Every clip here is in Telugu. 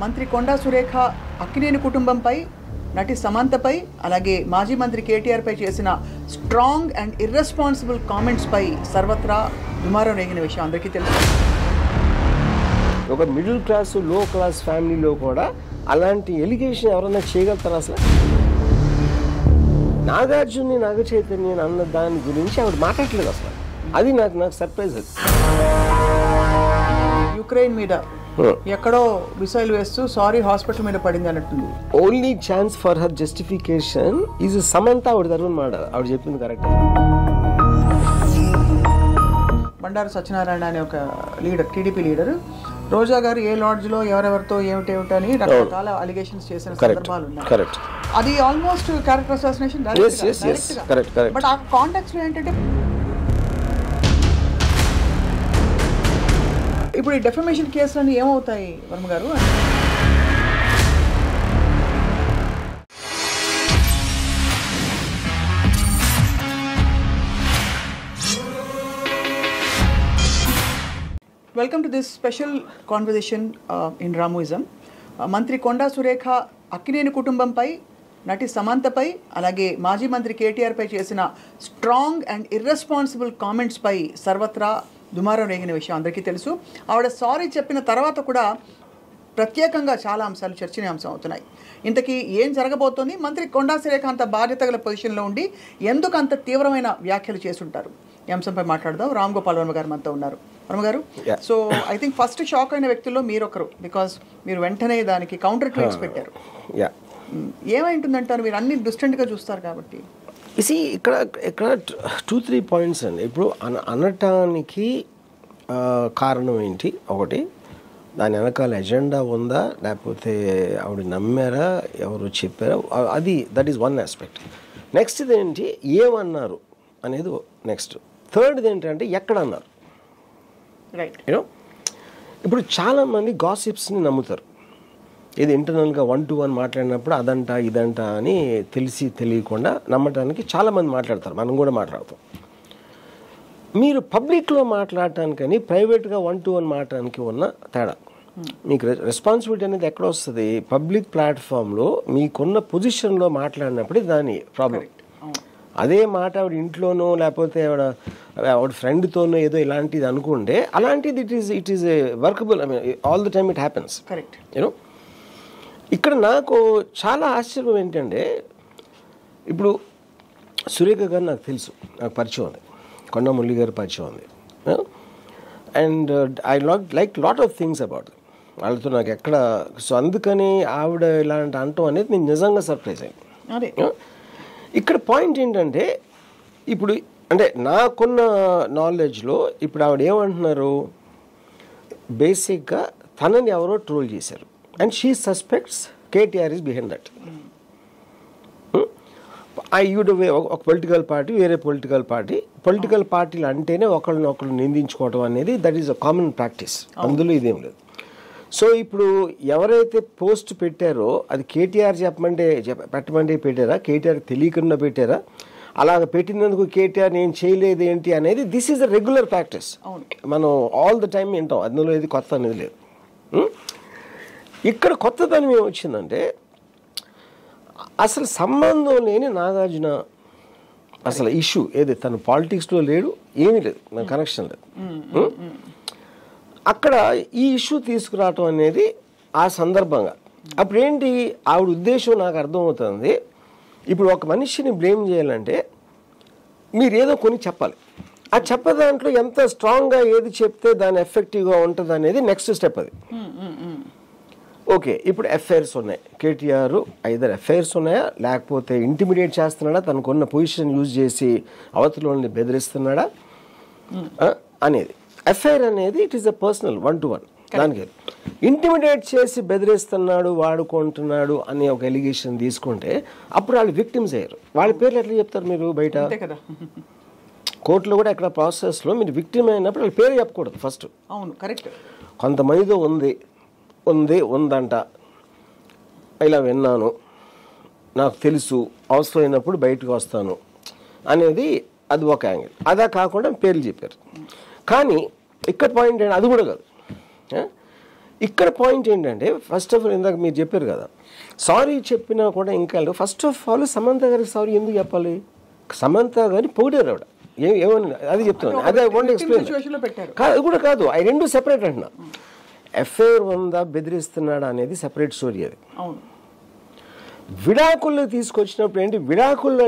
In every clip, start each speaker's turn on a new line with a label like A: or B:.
A: మంత్రి కొండా సురేఖ అక్కినేని కుటుంబంపై నటి సమంతపై అలాగే మాజీ మంత్రి కేటీఆర్ పై చేసిన స్ట్రాంగ్ అండ్ ఇర్రెస్పాన్సిబుల్ కామెంట్స్ పై సర్వత్రా దుమారం రేగిన విషయం అందరికీ తెలుసు.
B: ఒక మిడిల్ క్లాస్ లో క్లాస్ ఫ్యామిలీలో కూడా అలాంటి ఎలిగేషన్ ఎవరైనా చేయగలుగుతారు? అసలు నాగార్జున్ని నాగ చైతన్య అన్న దాని గురించి ఆవిడ మాట్లాడలేదు అసలు. అది నాకు సర్ప్రైజ్. అది
A: యుక్రెయిన్ మీద ఎక్కడో మిసైల్ వేస్తూ సారీ హాస్పిటల్ మీద పడింది అన్నట్టుంది.
B: Only chance for her justification is Samantha. ఆవిడ తరఫున మాట ఆవిడ చెప్పింది కరెక్ట్.
A: బండారు సత్యనారాయణ అనే ఒక లీడర్, టీడీపీ లీడర్, రోజా గారు ఏ లాడ్జ్లో ఎవరెవరితో ఏమిటని రకరకాల అలిగేషన్స్ చేసిన సందర్భాలు ఉన్నాయి. అది ఆల్మోస్ట్ క్యారెక్టర్ అసాసినేషన్. బట్ ఆ కాంటాక్ట్స్ లో ఏంటంటే ఇప్పుడు ఈ డెఫమేషన్ కేసులన్నీ ఏమవుతాయి వర్మ గారు? Welcome to this special conversation in Ramoism. మంత్రి కొండా సురేఖ అక్కినేని కుటుంబంపై నటి సమంతపై అలాగే మాజీ మంత్రి కేటీఆర్ పై చేసిన స్ట్రాంగ్ అండ్ ఇర్రెస్పాన్సిబుల్ కామెంట్స్ పై సర్వత్రా దుమారం రేగిన విషయం అందరికీ తెలుసు. ఆవిడ సారీ చెప్పిన తర్వాత కూడా ప్రత్యేకంగా చాలా అంశాలు చర్చనీయాంశం అవుతున్నాయి. ఇంతకీ ఏం జరగబోతోంది? మంత్రి కొండా సురేఖ అంత బాధ్యత గల పొజిషన్లో ఉండి ఎందుకు అంత తీవ్రమైన వ్యాఖ్యలు చేసుంటారు? ఈ అంశంపై మాట్లాడదాం. రామ్ గోపాల్ వర్మ గారు మనతో ఉన్నారు. వర్మ గారు, so I think first shock అయిన వ్యక్తుల్లో మీరు ఒకరు, బికాస్ మీరు వెంటనే దానికి కౌంటర్ ట్వీట్స్ పెట్టారు. ఏమై ఉంటుందంటారు? మీరు అన్ని డిస్టెంట్గా చూస్తారు కాబట్టి.
B: ఇక్కడ 2-3 పాయింట్స్ అండి. ఇప్పుడు అనటానికి కారణం ఏంటి? ఒకటి, దాని వెనకాల ఎజెండా ఉందా, లేకపోతే ఆవిడ నమ్మారా, ఎవరు చెప్పారా, అది that is one aspect. Next ఇదేంటి, ఏమన్నారు అనేది నెక్స్ట్. థర్డ్ది ఏంటంటే ఎక్కడ అన్నారు.
A: రైట్.
B: యూనో, ఇప్పుడు చాలామంది గాసిప్స్ని నమ్ముతారు. ఇది ఇంటర్నల్గా 1-to-1 మాట్లాడినప్పుడు అదంట ఇదంట అని తెలియకుండా నమ్మటానికి చాలామంది మాట్లాడతారు. మనం కూడా మాట్లాడతాం. మీరు పబ్లిక్లో మాట్లాడటానికని ప్రైవేట్గా 1-to-1 మాట్లాడటానికి ఉన్న తేడా. మీకు రెస్పాన్సిబిలిటీ అనేది ఎక్కడ వస్తుంది? పబ్లిక్ ప్లాట్ఫామ్లో మీకున్న పొజిషన్లో మాట్లాడినప్పుడు దాని ప్రాబ్లం. అదే మాట ఆవిడ ఇంట్లోనో లేకపోతే ఆవిడ ఫ్రెండ్తోనో ఏదో ఇలాంటిది అనుకుంటే అలాంటిది it is workable. I mean all the time it happens.
A: Correct.
B: You know, ఇక్కడ నాకు చాలా ఆశ్చర్యం ఏంటంటే, ఇప్పుడు సురేఖ గారు నాకు తెలుసు, నాకు పరిచయం ఉంది, కొండా మురళి గారు పరిచయం ఉంది, and I like lot of things about వాళ్ళతో నాకు ఎక్కడ. సో అందుకని ఆవిడ ఇలాంటి అంటాం అనేది నేను నిజంగా సర్ప్రైజ్ అయ్యింది. ఇక్కడ పాయింట్ ఏంటంటే, ఇప్పుడు అంటే నాకున్న నాలెడ్జ్లో ఇప్పుడు ఆవిడ ఏమంటున్నారు, బేసిక్గా తనని ఎవరో ట్రోల్ చేశారు and she suspects KTR is behind that. ఒక పొలిటికల్ పార్టీ వేరే పొలిటికల్ పార్టీలు అంటేనే ఒకళ్ళు నిందించుకోవడం అనేది that is a common practice. అందులో ఇదేం లేదు. సో ఇప్పుడు ఎవరైతే పోస్ట్ పెట్టారో అది కేటీఆర్ పెట్టమంటే పెట్టారా, కేటీఆర్ తెలియకుండా పెట్టారా, అలాగ పెట్టినందుకు కేటీఆర్ నేను చేయలేదు ఏంటి అనేది this is a regular practice. మనం ఆల్ ద టైమ్ వింటాం. అందులో ఇది కొత్త అనేది లేదు. ఇక్కడ కొత్తదనం ఏమొచ్చిందంటే, అసలు సంబంధం లేని నాగార్జున అసలు ఇష్యూ ఏది, తను పాలిటిక్స్లో లేడు, ఏమీ లేదు, నా కనెక్షన్ లేదు. అక్కడ ఈ ఇష్యూ తీసుకురావటం అనేది ఆ సందర్భంగా అప్పుడేంటి ఆవిడ ఉద్దేశం నాకు అర్థమవుతుంది. ఇప్పుడు ఒక మనిషిని బ్లేమ్ చేయాలంటే మీరు ఏదో కొన్ని చెప్పాలి. ఆ చెప్పే దాంట్లో ఎంత స్ట్రాంగ్గా ఏది చెప్తే దాని ఎఫెక్టివ్గా ఉంటుంది అనేది నెక్స్ట్ స్టెప్. అది ఓకే. ఇప్పుడు ఎఫ్ఐఆర్స్ ఉన్నాయి, కేటీఆర్ ఐదర్ ఎఫ్ఐఆర్స్ ఉన్నాయా లేకపోతే ఇంటిమిడియేట్ చేస్తున్నాడా, తనకున్న పొజిషన్ యూజ్ చేసి అవతలని బెదిరిస్తున్నాడా అనేది. ఎఫ్ఐఆర్ అనేది it is a personal 1-to-1. దానికి ఇంటిమిడియేట్ చేసి బెదిరిస్తున్నాడు, వాడుకుంటున్నాడు అనే ఒక ఎలిగేషన్ తీసుకుంటే అప్పుడు వాళ్ళు విక్టిమ్స్ అయ్యారు. వాళ్ళ పేర్లు ఎట్లా చెప్తారు మీరు బయట? కోర్టులో కూడా ఎక్కడ ప్రాసెస్లో మీరు విక్టిమ్ అయినప్పుడు వాళ్ళ పేరు చెప్పకూడదు ఫస్ట్.
A: అవును, కరెక్ట్.
B: కొంతమందితో ఉందంట, ఇలా విన్నాను, నాకు తెలుసు, అవసరమైనప్పుడు బయటకు వస్తాను అనేది అది ఒక యాంగిల్. అదా కాకుండా పేర్లు చెప్పారు. కానీ ఇక్కడ పాయింట్ ఏంటి, అది కూడా కాదు. ఇక్కడ పాయింట్ ఏంటంటే ఫస్ట్ ఆఫ్ ఆల్ ఇందాక మీరు చెప్పారు కదా, సారీ చెప్పినా కూడా ఇంకా ఫస్ట్ ఆఫ్ ఆల్ సమంత గారికి సారీ ఎందుకు చెప్పాలి? సమంత గారిని పొగిడారు ఆవిడ, ఏమని అది చెప్తున్నాను, అదే వాంట్ ఎక్స్ప్లెయిన్. అది కూడా కాదు, అవి రెండు సెపరేట్ అంటున్నా. ఎఫ్ఐఆర్ ఉందా బెదిరిస్తున్నాడా అనేది సెపరేట్ స్టోరీ. అది విడాకుల్లో తీసుకొచ్చినప్పుడు ఏంటి, విడాకుల్లో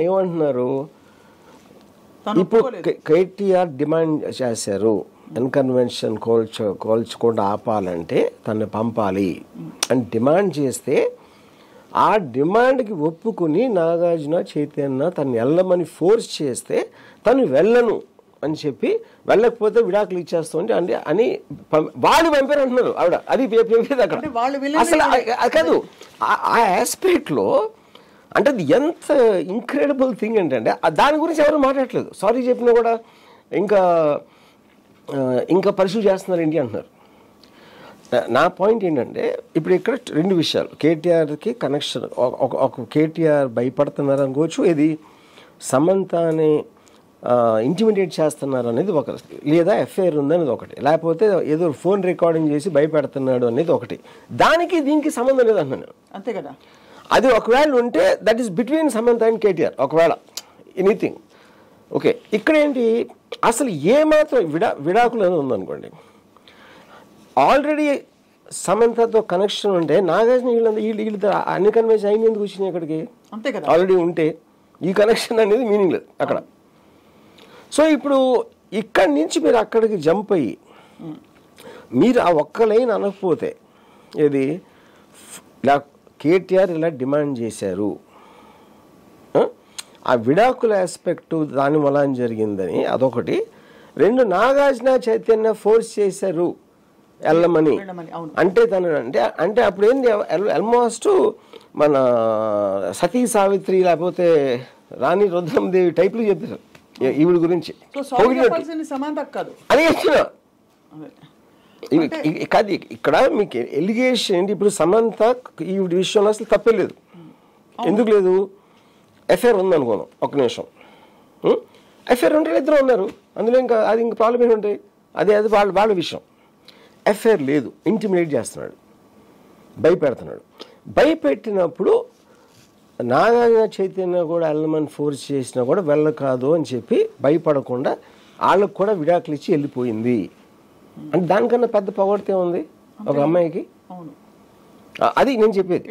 B: ఏమంటున్నారు, ఇప్పుడు కేటీఆర్ డిమాండ్ చేశారు అన్కన్వెన్షన్ కోల్చకుండా ఆపాలంటే తను పంపాలి అని డిమాండ్ చేస్తే, ఆ డిమాండ్కి ఒప్పుకుని నాగార్జున చైతన్య తను వెళ్ళమని ఫోర్స్ చేస్తే తను వెళ్ళను అని చెప్పి, వెళ్ళకపోతే విడాకులు ఇచ్చేస్తుంటే అంటే అని వాళ్ళు పంపారు అంటున్నారు ఆవిడ. అది అక్కడ అసలు కాదు, ఆ ఆస్పెక్ట్లో అంటే అది ఎంత ఇంక్రెడిబుల్ థింగ్ ఏంటంటే దాని గురించి ఎవరు మాట్లాడట్లేదు. సారీ చెప్పినా కూడా ఇంకా పర్సూ చేస్తున్నారు ఏంటి అంటున్నారు. నా పాయింట్ ఏంటంటే ఇప్పుడు ఇక్కడ రెండు విషయాలు, కేటీఆర్కి కనెక్షన్, ఒక కేటీఆర్ భయపడుతున్నారు అనుకోవచ్చు, ఇది సమంతని ఇంటిమిడేట్ చేస్తున్నారు అనేది ఒక, లేదా ఎఫ్ఐఆర్ ఉందనేది ఒకటి, లేకపోతే ఏదో ఫోన్ రికార్డింగ్ చేసి భయపెడుతున్నాడు అనేది ఒకటి. దానికి దీనికి సంబంధం లేదు అంటున్నాను, అంతే కదా. అది ఒకవేళ ఉంటే that is between Samantha and KTR, ఒకవేళ ఎనీథింగ్ ఓకే. ఇక్కడ ఏంటి అసలు ఏమాత్రం విడాకులు అనేది ఉందనుకోండి, ఆల్రెడీ సమంతతో కనెక్షన్ ఉంటే నాగార్జున వీళ్ళతో అన్ని కన్వెన్షన్ అయిన ఎందుకు వచ్చినాయి ఇక్కడికి, అంతే కదా. ఆల్రెడీ ఉంటే ఈ కనెక్షన్ అనేది మీనింగ్ లేదు అక్కడ. సో ఇప్పుడు ఇక్కడి నుంచి మీరు అక్కడికి జంప్ అయ్యి మీరు ఆ ఒక్క లైన్ అనకపోతే, ఏది ఇలా కేటీఆర్ ఇలా డిమాండ్ చేశారు, ఆ విడాకుల ఆస్పెక్టు దాని వల్ల జరిగిందని అదొకటి, రెండు నాగార్జున చైతన్య ఫోర్స్ చేశారు వెళ్ళమని అంటే తను అంటే అప్పుడు ఏంది ఆల్మోస్ట్ మన సతీ సావిత్రి లేకపోతే రాణి రుద్రమదేవి టైప్లు చెప్పారు ఈవిడ గురించి. అదే కాదు ఇక్కడ మీకు ఎలిగేషన్ ఏంటి, ఇప్పుడు సమంత ఈవిడ విషయంలో అసలు తప్పే లేదు. ఎందుకు లేదు, ఎఫ్ఐఆర్ ఉందనుకోను ఒక నిమిషం, ఎఫ్ఐఆర్ ఉంటే ఇద్దరు ఉన్నారు, అందులో ఇంకా అది ఇంకా ప్రాబ్లం ఏంటి ఉంటాయి, అది వాళ్ళ విషయం. ఎఫ్ఐఆర్ లేదు, ఇంటిమిడేట్ చేస్తున్నాడు, భయపెడుతున్నాడు. భయపెట్టినప్పుడు నాగార్జున చైతన్య కూడా వెళ్ళమని ఫోర్స్ చేసినా కూడా వెళ్ళకాదు అని చెప్పి భయపడకుండా వాళ్ళకు కూడా విడాకులు ఇచ్చి వెళ్ళిపోయింది అంటే దానికన్నా పెద్ద పొగడితే ఉంది ఒక అమ్మాయికి. అది నేను చెప్పేది.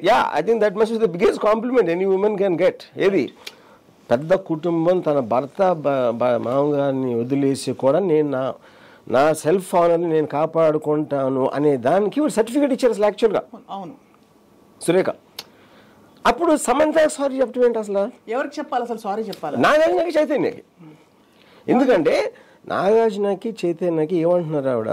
B: Yeah, I think that must be the biggest compliment any women can get. ఏది పెద్ద కుటుంబం తన భర్త మామగారిని వదిలేసి కూడా నేను నా సెల్ఫ్ ఆనర్ని నేను కాపాడుకుంటాను అనే దానికి సర్టిఫికేట్ ఇచ్చారు అసలు యాక్చువల్గా. అవును సురేఖ. అప్పుడు సమంత సారీ చెప్పడం ఏంటి అసలు, ఎవరికి చెప్పాలి అసలు సారీ చెప్పాలి? నాగార్జునకి చైతన్యకి. ఎందుకంటే నాగార్జునకి చైతన్యకి ఏమంటున్నారు ఆవిడ,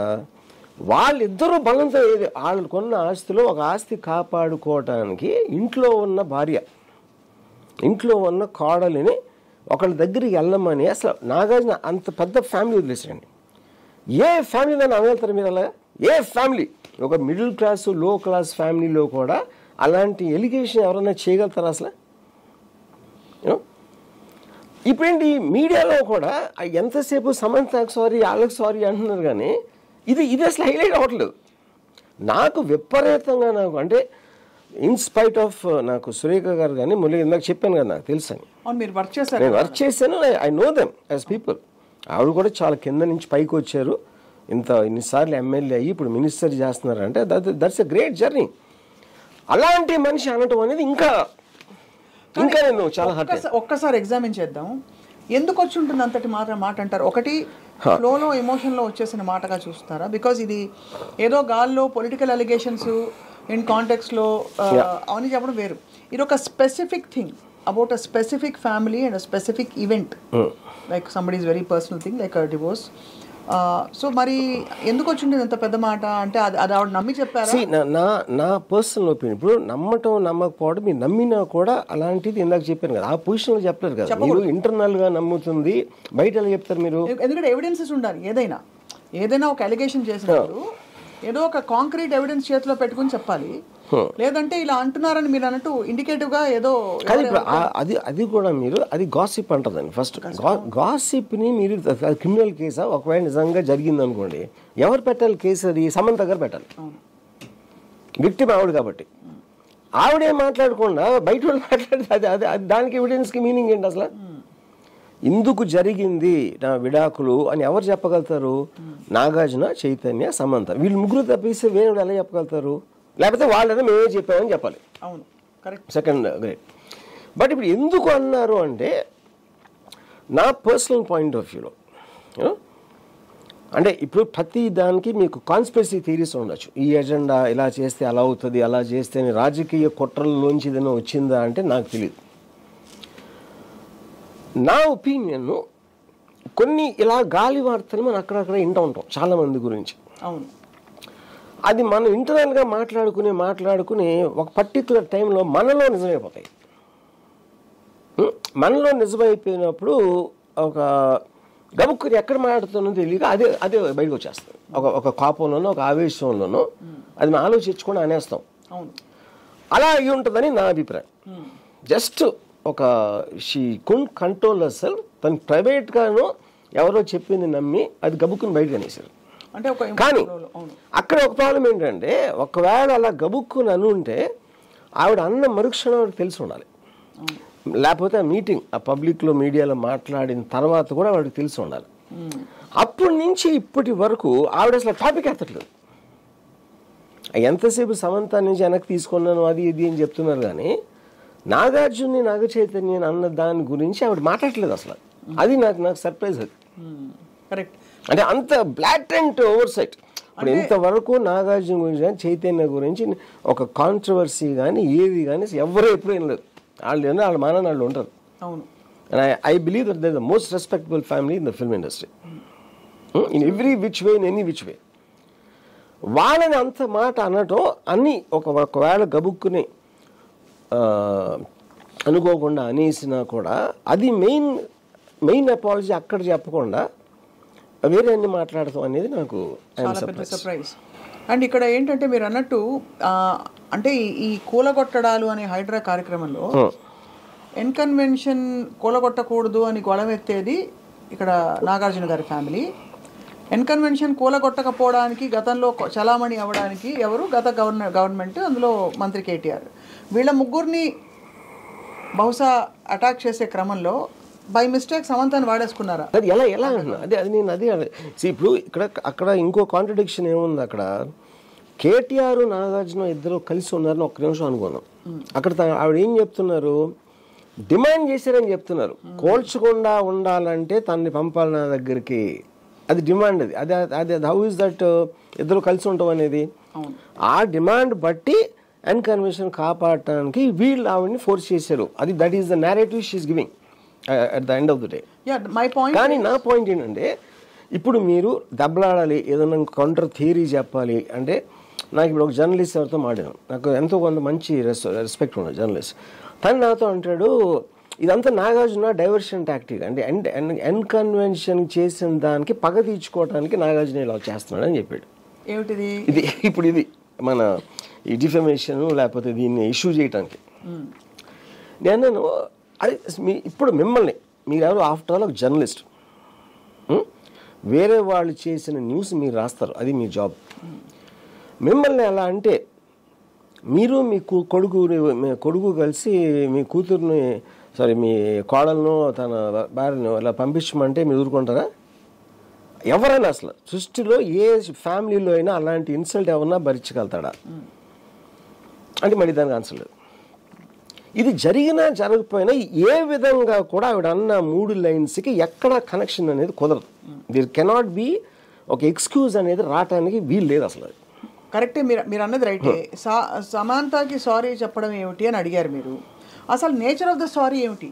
B: వాళ్ళిద్దరూ బలంతో ఏది వాళ్ళకున్న ఆస్తిలో ఒక ఆస్తి కాపాడుకోవటానికి ఇంట్లో ఉన్న భార్య, ఇంట్లో ఉన్న కోడలిని ఒకళ్ళ దగ్గరికి వెళ్ళమని అసలు నాగార్జున అంత పెద్ద ఫ్యామిలీ వదిలేసారండి. ఏ ఫ్యామిలీ నన్ను అనగలుగుతారు మీరు అలా? ఏ ఫ్యామిలీ, ఒక మిడిల్ క్లాస్ లో క్లాస్ ఫ్యామిలీలో కూడా అలాంటి ఎలిగేషన్ ఎవరైనా చేయగలుగుతారు అసలు? ఇప్పుడేంటి మీడియాలో కూడా ఎంతసేపు సమంతకు సారీ వాళ్ళకి సారీ అంటున్నారు, కానీ ఇది అసలు హైలైట్ అవ్వట్లేదు. నాకు విపరీతంగా నాకు అంటే ఇన్స్పైట్ ఆఫ్ నాకు సురేఖ గారు కానీ మురళి ఇందాక చెప్పాను కదా నాకు తెలుసు అని, నేను వర్క్ చేశాను, I know them as people. ఆవిడ కూడా చాలా కింద నుంచి పైకి వచ్చారు, ఇన్నిసార్లు ఎమ్మెల్యే అయ్యి ఇప్పుడు మినిస్టర్ చేస్తున్నారు అంటే దట్స్ ఎ గ్రేట్ జర్నీ. అలాంటి మనిషి అనటం అనేది ఇంకా నేను చాలా
A: ఒక్కసారి ఎగ్జామిన్ చేద్దాం. ఎందుకు వచ్చి ఉంటుంది అంతటి మాట అంటారు? ఒకటి ఫ్లోలో ఎమోషన్లో వచ్చేసిన మాటగా చూస్తారా? బికాజ్ ఇది ఏదో గాల్లో పొలిటికల్ అలిగేషన్స్ ఇన్ కాంటెక్స్లో అవన్నీ చెప్పడం వేరు. ఇది ఒక specific thing about a specific family and a specific event, like somebody is very personal thing like a divorce. So మరి ఎందుకు వచ్చింది ఇంత పెద్ద మాట అంటే అది ఆవిడ నమ్మి చెప్పారా?
B: నా పర్సనల్ ఒపీనియన్, ఇప్పుడు నమ్మటం నమ్మకపోవడం, మీరు నమ్మినా కూడా అలాంటిది ఇందాక చెప్పాను కదా, ఆ పొజిషన్లో చెప్పలేరు కదా మీరు. ఇంటర్నల్ గా నమ్ముతుంది, బయట ఎలా చెప్తారు మీరు?
A: ఎందుకంటే ఎవిడెన్సెస్ ఉండాలి. ఏదైనా ఒక అలిగేషన్ చేసినప్పుడు ఏదో ఒక కాంక్రీట్ ఎవిడెన్స్ చేతిలో పెట్టుకుని చెప్పాలి, లేదంటే ఇలా అంటున్నారని మీరు అన్నట్టు ఇండికేటివ్ గా ఏదో.
B: కానీ అది కూడా మీరు అది గాసిప్ అంటుందండి. ఫస్ట్ గాసిప్ని మీరు క్రిమినల్ కేసా ఒకవేళ నిజంగా జరిగింది అనుకోండి, ఎవరు పెట్టాలి కేసు? అది సమంత గారు పెట్టాలి, విక్టిమ్ ఆవిడ కాబట్టి. ఆవిడే మాట్లాడకుండా బయట వాళ్ళు మాట్లాడితే అది దానికి ఎవిడెన్స్కి మీనింగ్ ఏంటి అసలు? ఇందుకు జరిగింది నా విడాకులు అని ఎవరు చెప్పగలుగుతారు? నాగార్జున, చైతన్య, సమంత, వీళ్ళు ముగ్గురు తప్పిస్తే వేరే ఎలా చెప్పగలుగుతారు? లేకపోతే వాళ్ళని మేమే చెప్పామని చెప్పాలి.
A: అవును, కరెక్ట్.
B: Second great. బట్ ఇప్పుడు ఎందుకు అన్నారు అంటే, నా పర్సనల్ పాయింట్ ఆఫ్ వ్యూలో అంటే ఇప్పుడు ప్రతి దానికి మీకు కాన్స్పిరసీ థియరీస్ ఉండొచ్చు. ఈ ఎజెండా ఇలా చేస్తే అలా అవుతుంది, అలా చేస్తే రాజకీయ కుట్రల్లోంచి ఏదైనా వచ్చిందా అంటే నాకు తెలియదు. నా ఒపీనియన్, కొన్ని ఇలా గాలి వార్తలు మనం అక్కడక్కడ వింటూ ఉంటాం చాలా మంది గురించి.
A: అవును,
B: అది మనం ఇంటర్నల్గా మాట్లాడుకుని ఒక పర్టికులర్ టైంలో మనలో నిజమైపోతాయి. మనలో నిజమైపోయినప్పుడు ఒక గబుక్కుని ఎక్కడ మాట్లాడుతున్నో తెలియక అదే బయటకు వచ్చేస్తుంది. ఒక కోపంలోనో ఒక ఆవేశంలోనో అది మనం ఆలోచించుకొని అనేస్తాం. అలా అయి ఉంటుందని నా అభిప్రాయం. జస్ట్ ఒక షీ కుడ్ కంట్రోల్ హర్సెల్ఫ్. తను ప్రైవేట్గానో ఎవరో చెప్పింది నమ్మి అది గబుక్కుని బయటకు అనేసారు. కానీ అక్కడ ఒక ప్రాబ్లం ఏంటంటే, ఒకవేళ అలా గబుక్కుని అనుంటే ఆవిడ అన్న మరుక్షణం ఆవిడకి తెలిసి ఉండాలి. లేకపోతే ఆ మీటింగ్ ఆ పబ్లిక్లో మీడియాలో మాట్లాడిన తర్వాత కూడా వాడికి తెలిసి ఉండాలి. అప్పటి నుంచి ఇప్పటి వరకు ఆవిడ అసలు టాపిక్ ఎత్తట్లేదు. ఎంతసేపు సమంత నుంచి వెనక్కి తీసుకున్నాను అది ఇది అని చెప్తున్నారు, కానీ నాగార్జున్ని, నాగ చైతన్య అన్న దాని గురించి ఆవిడ మాట్లాడలేదు అసలు. అది నాకు సర్ప్రైజ్. అది
A: కరెక్ట్.
B: అంటే అంత బ్లాటెంట్ ఓవర్సైట్. ఇప్పుడు ఇంతవరకు నాగార్జున గురించి కానీ చైతన్య గురించి ఒక కాంట్రవర్సీ కానీ ఏది కానీ ఎవరు ఎప్పుడు ఏం లేదు. వాళ్ళ మానని వాళ్ళు ఉంటారు. And I believe that they're the most respectable family in the film industry. In every which way, in any which way. వాళ్ళని అంత మాట అనటం అన్నీ ఒకవేళ గబుక్కుని అనుకోకుండా అనేసినా కూడా అది మెయిన్ అపాలజీ అక్కడ చెప్పకుండా వేరే అన్ని మాట్లాడతాం అనేది నాకు
A: సర్ప్రైజ్. అండ్ ఇక్కడ ఏంటంటే మీరు అన్నట్టు అంటే ఈ కూలగొట్టడాలు అనే హైడ్రా కార్యక్రమంలో ఎన్కన్వెన్షన్ కూలగొట్టకూడదు అని గొడవెత్తేది ఇక్కడ నాగార్జున గారి ఫ్యామిలీ. ఎన్కన్వెన్షన్ కూలగొట్టకపోవడానికి గతంలో చలామణి అవ్వడానికి ఎవరు? గత గవర్నమెంట్, అందులో మంత్రి కేటీఆర్. వీళ్ళ ముగ్గురిని బహుశా అటాక్ చేసే క్రమంలో బై మిస్టేక్ సమంతాన్ని వాడేసుకున్నారా?
B: అది ఎలా నేను ఇప్పుడు అక్కడ ఇంకో కాంట్రడిక్షన్ ఏముంది, అక్కడ కేటీఆర్ నాగార్జున ఇద్దరు కలిసి ఉన్నారని ఒక్క నిమిషం అనుకున్నాం. అక్కడ ఆవిడ ఏం చెప్తున్నారు? డిమాండ్ చేశారని చెప్తున్నారు. కోల్చకుండా ఉండాలంటే తనని పంపాలి నా దగ్గరికి, అది డిమాండ్. అది హౌ ఇస్ దట్ ఇద్దరు కలిసి ఉంటాం అనేది? ఆ డిమాండ్ బట్టి ఎన్కన్వెన్షన్ కాపాడటానికి వీళ్ళు ఆవిడని ఫోర్స్ చేశారు. అది that is the narrative she is giving at the end of the day. కానీ నా పాయింట్ ఏంటంటే, ఇప్పుడు మీరు దెబ్బలాడాలి, ఏదైనా కౌంటర్ థియరీ చెప్పాలి అంటే, నాకు ఇప్పుడు ఒక జర్నలిస్ట్ ఎవరితో మాట్లాడాను, నాకు ఎంతో కొంత మంచి రెస్పెక్ట్ ఉన్నది జర్నలిస్ట్. తను నాతో అంటాడు, ఇదంతా నాగార్జున డైవర్షన్ టాక్టిక్ అంటే ఎన్కన్వెన్షన్ చేసిన దానికి పగ తీర్చుకోవడానికి నాగార్జున ఇలా చేస్తున్నాడు అని చెప్పాడు.
A: ఏమిటిది?
B: ఇది మన ఈ డిఫమేషన్ లేకపోతే దీన్ని ఇష్యూ చేయటానికి. నేను అది ఇప్పుడు మిమ్మల్ని మీరెవరు? ఆఫ్టర్ ఆల్ ఒక జర్నలిస్ట్. వేరే వాళ్ళు చేసిన న్యూస్ మీరు రాస్తారు, అది మీ జాబ్. మిమ్మల్ని ఎలా అంటే, మీరు మీ కొడుకు కలిసి మీ కూతుర్ని మీ కోడలను తన భార్యను అలా పంపించమంటే మీరు ఊరుకుంటారా? ఎవరైనా అసలు సృష్టిలో ఏ ఫ్యామిలీలో అయినా అలాంటి ఇన్సల్ట్ ఎవరన్నా భరించగలుగుతాడా అంటే మళ్ళీ దానికి ఆన్సర్ లేదు. ఇది జరిగినా జరగకపోయినా ఏ విధంగా కూడా ఆవిడ అన్న 3 లైన్స్కి ఎక్కడ కనెక్షన్ అనేది కుదరదు. దిర్ కెనాట్ బి ఒక ఎక్స్క్యూజ్ అనేది రావటానికి వీలు లేదు అసలు.
A: కరెక్టే, మీరు అన్నది రైటే. సమాంతకి సారీ చెప్పడం ఏమిటి అని అడిగారు మీరు. అసలు నేచర్ ఆఫ్ ద సారీ ఏమిటి?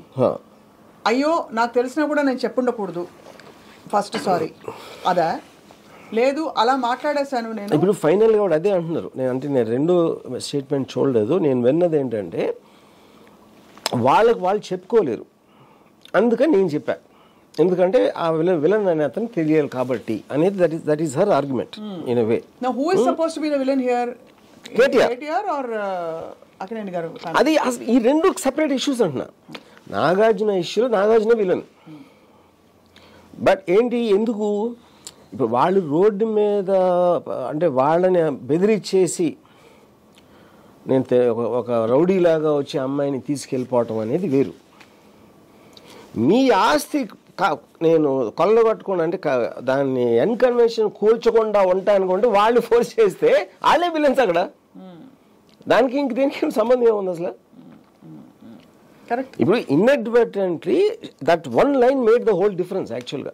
A: అయ్యో నాకు తెలిసినా కూడా నేను చెప్పుండకూడదు ఫస్ట్ సారీ అదా? లేదు అలా మాట్లాడేశాను నేను.
B: ఇప్పుడు ఫైనల్గా కూడా అదే అంటున్నారు. నేను రెండో స్టేట్మెంట్ చూడలేదు. నేను విన్నది ఏంటంటే, వాళ్ళు చెప్పుకోలేరు, అందుకని నేను చెప్పా. ఎందుకంటే ఆ విలన్ అనే అతను తెలియాలి కాబట్టి అనేది that is her argument in a way.
A: Now, who is supposed to be the villain here? KTR or Akkineni గారు?
B: అది అసలు ఈ రెండు సెపరేట్ ఇష్యూస్ అంటున్నా. నాగార్జున ఇష్యూలో నాగార్జున విలన్. బట్ ఏంటి, ఎందుకు ఇప్పుడు వాళ్ళు రోడ్డు మీద అంటే వాళ్ళని బెదిరించేసి నేను ఒక రౌడీలాగా వచ్చి అమ్మాయిని తీసుకెళ్ళిపోవటం అనేది వేరు. మీ ఆస్తి నేను కొల్లగొట్టుకోండి అంటే దాన్ని అన్కన్వెన్షన్ కూల్చకుండా ఉంటా అనుకుంటే వాళ్ళు ఫోర్స్ చేస్తే వాళ్ళే విలన్స్ అక్కడ. దానికి ఇంక దీనికి సంబంధం ఏముంది అసలు? ఇప్పుడు inadvertently that one line made the whole difference యాక్చువల్గా.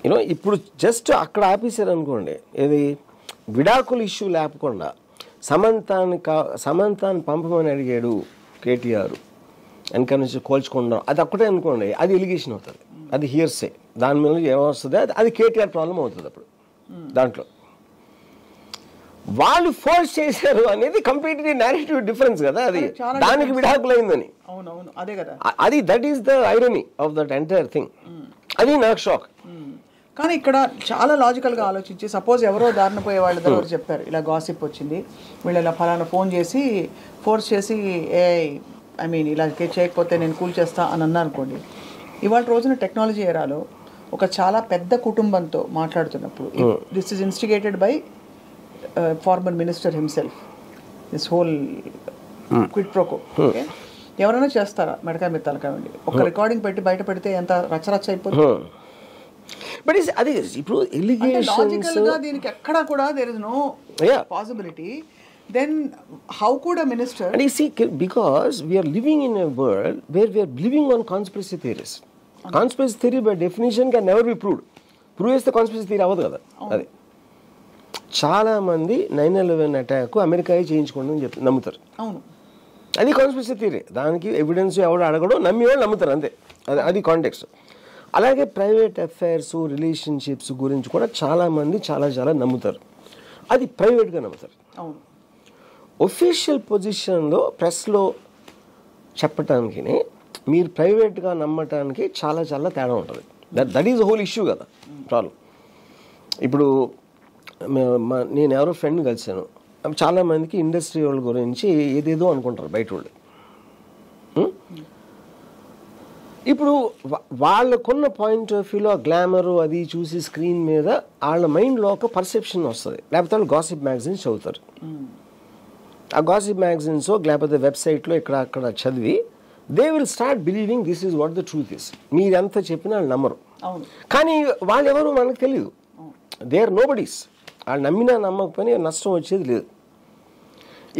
B: యూనో ఇప్పుడు జస్ట్ అక్కడ ఆపేశారు అనుకోండి, ఏది విడాకుల ఇష్యూ లేకుండా సమంతాన్ని పంపమని అడిగాడు కేటీఆర్, ఎన్కన్వెన్షన్ కోల్చుకుంటాం అది ఒక్కటే అనుకోండి, అది ఎలిగేషన్ అవుతుంది, అది హియర్సే. దాని మీద ఏమొస్తుంది, అది కేటీఆర్ ప్రాబ్లం అవుతుంది. అప్పుడు దాంట్లో వాళ్ళు ఫోర్స్ చేశారు అనేది కంప్లీట్లీ నారేటివ్ డిఫరెన్స్ కదా, అది దానికి విడాకులైందని. అది that is the irony of that entire thing. అది నాకు షాక్.
A: కానీ ఇక్కడ చాలా లాజికల్గా ఆలోచించి, సపోజ్ ఎవరో దారిన పోయే వాళ్ళ దగ్గర చెప్పారు ఇలా గాసిప్ వచ్చింది, వీళ్ళు ఇలా ఫలానా ఫోన్ చేసి ఫోర్స్ చేసి ఇలా చేయకపోతే నేను కూల్ చేస్తా అని అన్నా అనుకోండి. ఇవాళ రోజున టెక్నాలజీ ఎరాలో ఒక చాలా పెద్ద కుటుంబంతో మాట్లాడుతున్నప్పుడు this is instigated by former minister himself, this whole quid pro quo. Okay, ఎవరైనా చేస్తారా మెడకాయ మెత్తాలి కావండి, ఒక రికార్డింగ్ పెట్టి బయట పెడితే ఎంత రచ్చరచ్చ అయిపోతుంది.
B: బట్ అది ఇప్పుడు
A: లాజికల్గా దీనికి ఎక్కడా కూడా there is no possibility. Then how could a minister?
B: And you see, because we are living in a world where we are living on conspiracy theories. Conspiracy theory by definition can never be proved. Prove చేస్తే conspiracy theory అవ్వదు కదా. అది చాలా మంది 9/11 అటాక్ అమెరికా చేయించుకోండి చెప్పి నమ్ముతారు.
A: అవును,
B: అది కాన్స్పిరసీ థియరీ. దానికి ఎవిడెన్స్ ఎవడు అడగడం, నమ్మి వాళ్ళు నమ్ముతారు అంతే. అది కాంటెక్స్ట్. అలాగే ప్రైవేట్ అఫైర్స్, రిలేషన్షిప్స్ గురించి కూడా చాలా మంది చాలా నమ్ముతారు. అది ప్రైవేట్గా నమ్ముతారు.
A: అవును,
B: ఒఫీషియల్ పొజిషన్లో ప్రెస్లో చెప్పటానికి మీరు ప్రైవేట్గా నమ్మటానికి చాలా తేడా ఉంటుంది. దట్ ఈజ్ హోల్ ఇష్యూ కదా ప్రాబ్లం. ఇప్పుడు నేను ఎవరో ఫ్రెండ్ కలిసాను, చాలామందికి ఇండస్ట్రీ వాళ్ళ గురించి ఏదేదో అనుకుంటారు బయట వాళ్ళు. ఇప్పుడు వాళ్ళకున్న పాయింట్ ఆఫ్ వ్యూలో గ్లామరు అది చూసి స్క్రీన్ మీద వాళ్ళ మైండ్లో ఒక పర్సెప్షన్ వస్తుంది. లేకపోతే వాళ్ళు గాసిప్ మ్యాగజైన్స్ చదువుతారు. ఆ గాసిప్ మ్యాగజైన్స్ లేకపోతే వెబ్సైట్లో ఇక్కడ అక్కడ చదివి they will start believing this is what the truth is. మీరు ఎంత చెప్పినా వాళ్ళు నమ్మరు. కానీ వాళ్ళు ఎవరు మనకు తెలియదు. They are nobodies. వాళ్ళు నమ్మినా నమ్మకపోయినా నష్టం వచ్చేది లేదు.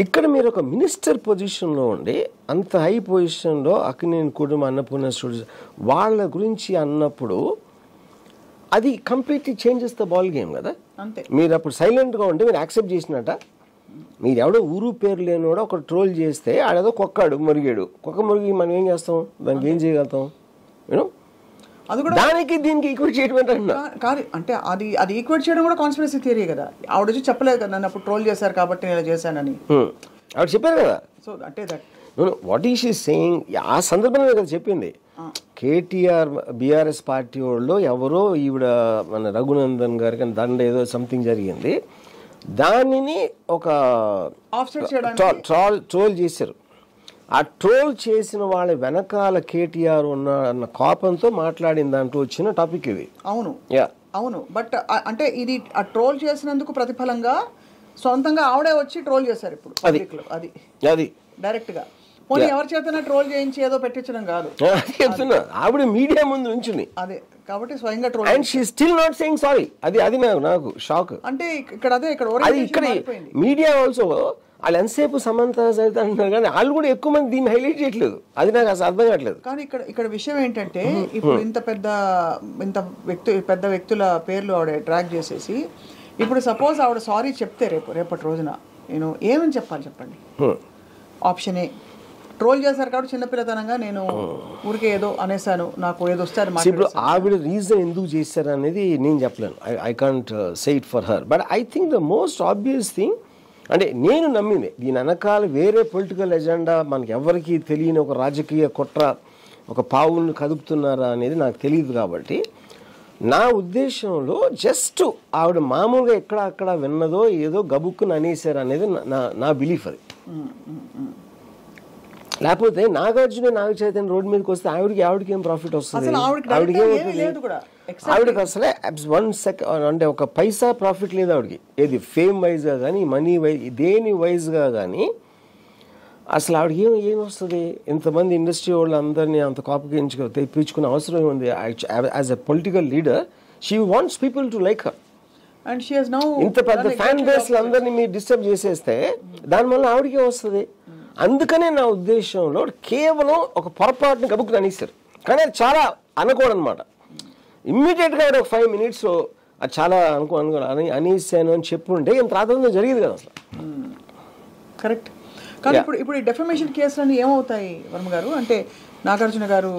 B: ఇక్కడ మీరు ఒక మినిస్టర్ పొజిషన్లో ఉండి అంత హై పొజిషన్లో అక్కినేని కుటుంబం, అన్నపూర్ణ స్టూడియోస్ వాళ్ళ గురించి అన్నప్పుడు అది completely changes the ball game కదా. మీరు అప్పుడు సైలెంట్గా ఉంటే మీరు యాక్సెప్ట్ చేసినట్ట. మీరు ఎవడో ఊరు పేరు లేనివాడో ఒక ట్రోల్ చేస్తే ఆడేదో కుక్క మురిగి మనం ఏం చేస్తాం, దానికి ఏం చేయగలుగుతాం? యూనో, దానికి దీనికి ఈక్వేట్ చేయడం
A: కాదు. అంటే అది ఈక్వేట్ చేయడం కూడా కాన్స్పిరసీ థియరీ కదా. ఆవిడ వచ్చి చెప్పలేదు కదా నన్ను అప్పుడు ట్రోల్ చేశారు కాబట్టి నేను ఇలా చేశానని.
B: ఆవిడ చెప్పారు కదా.
A: సో అంటే
B: వాట్ ఈస్ షీ సేయింగ్, ఆ సందర్భంలో కదా చెప్పింది. కేటీఆర్ బీఆర్ఎస్ పార్టీ వాళ్ళు ఎవరో ఈవిడ మన రఘునందన్ గారికి దండ ఏదో సంథింగ్ జరిగింది, దానిని ఒక ట్రోల్ చేశారు. ఆ ట్రోల్ చేసిన వాళ్ళ వెనకాల కేటీఆర్ అన్న కోపంతో మాట్లాడిన దాంట్లో వచ్చిన టాపిక్ ఇది.
A: అవును బట్ అంటే ఇది ఆ ట్రోల్ చేసినందుకు ప్రతిఫలంగా సొంతంగా ఆవిడే వచ్చి ట్రోల్ చేశారు ఇప్పుడు అది డైరెక్ట్ గా. పోనీ ఎవరి చేతనా ట్రోల్ చేయించి ఏదో పెట్టించడం కాదు,
B: ఆవిడ మీడియా ముందు నుంచి
A: అదే కాబట్టి స్వయంగా troll.
B: And she still not saying sorry. అది నాకు షాక్.
A: అంటే ఇక్కడ
B: మీడియా ఆల్సో వాళ్ళు ఎంతసేపు సమంత సైతం అంటున్నారు కానీ వాళ్ళు కూడా ఎక్కువ మంది దీన్ని హైలైట్ చేయట్లేదు. అది నాకు అసలు అర్థం కావట్లేదు.
A: కానీ ఇక్కడ విషయం ఏంటంటే ఇప్పుడు ఇంత పెద్ద వ్యక్తుల పేర్లు ఆవిడ ట్రాక్ చేసేసి ఇప్పుడు సపోజ్ ఆవిడ సారీ చెప్తే రేపటి రోజున నేను ఏమని చెప్పాలి చెప్పండి? ఆప్షన్ ఏ, ట్రోల్ చేశారు కాబట్టి చిన్నపిల్లతనంగా నేను ఊరికే ఏదో అనేసాను, నాకు ఏదో వస్తే.
B: ఇప్పుడు ఆవిడ రీజన్ ఎందుకు చేశారు అనేది నేను చెప్పలేను. I can't say it for her. But I think the most obvious thing, అంటే నేను నమ్మింది దీని వెనకాల వేరే పొలిటికల్ ఎజెండా, మనకి ఎవరికి తెలియని ఒక రాజకీయ కుట్ర ఒక పావులను కదుపుతున్నారా అనేది నాకు తెలియదు. కాబట్టి నా ఉద్దేశంలో జస్ట్ ఆవిడ మామూలుగా ఎక్కడ అక్కడ విన్నదో ఏదో గబుక్కుని అనేసారు అనేది నా బిలీఫ్ అది. లేకపోతే నాగార్జున నాగ చైతన్య రోడ్డు మీదకి వస్తే ఆవిడకి ఏం ప్రాఫిట్ వస్తుంది? ఆవిడకి అసలే 1 సెకండ్ అంటే ఒక పైసా ప్రాఫిట్ లేదు ఆవిడకి. ఏది ఫేమ్ వైజ్గా కానీ మనీ వైజ్ దేని వైజ్గా కానీ అసలు ఆవిడకి ఏం వస్తుంది? ఇంతమంది ఇండస్ట్రీ వాళ్ళు అందరినీ అంత కాపుకి తెప్పించుకునే అవసరం ఏముంది? As a political leader she wants people to like her. ఇంత పెద్ద ఫ్యాన్ బేస్ అందరినీ మీరు డిస్టర్బ్ చేసేస్తే దానివల్ల ఆవిడకే వస్తుంది. అందుకనే నా ఉద్దేశంలో కేవలం ఒక పొరపాటుని గబుక్కుని అనేస్తారు. కానీ అది చాలా అనకూడదన్నమాట. ఇమ్మీడియట్గా ఆవిడ ఒక 5 minutes అది చాలా అనేసాను అని చెప్పుంటే ఇంత రాత్రి జరిగేది కదా అసలు.
A: కరెక్ట్. కానీ ఇప్పుడు ఈ డెఫమేషన్ కేసులన్నీ ఏమవుతాయి వర్మ గారు? అంటే నాగార్జున గారు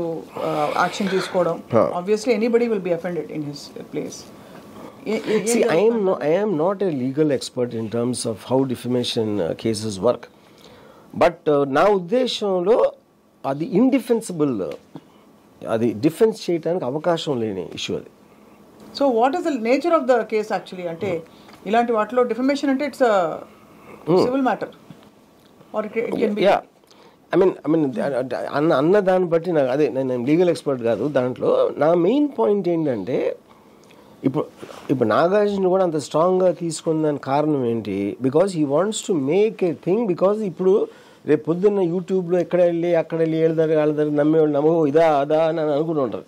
A: యాక్షన్ తీసుకోవడం, obviously anybody will be offended in his place.
B: See, I am not a legal expert in terms of how defamation cases work. But నా ఉద్దేశంలో అది ఇండిఫెన్సిబుల్, అది డిఫెన్స్ చేయడానికి అవకాశం లేని ఇష్యూ అది.
A: So what is the nature of the case actually? అంటే ఇలాంటి వాటిలో డిఫమేషన్ అంటే it's civil matter or it can be.
B: I mean అన్న దాన్ని బట్టి నాకు అదే, నేను లీగల్ ఎక్స్పర్ట్ కాదు దాంట్లో. నా మెయిన్ పాయింట్ ఏంటంటే ఇప్పుడు నాగార్జున కూడా అంత స్ట్రాంగ్గా తీసుకున్న దానికి కారణం ఏంటి? Because he wants to make a thing. Because ఇప్పుడు రేపు పొద్దున్న యూట్యూబ్లో ఎక్కడ వెళ్ళి అక్కడ వెళ్ళి వాళ్ళ నమ్మేవాళ్ళు నమ్మో ఇదా అదా అని అనుకుంటూ ఉంటారు.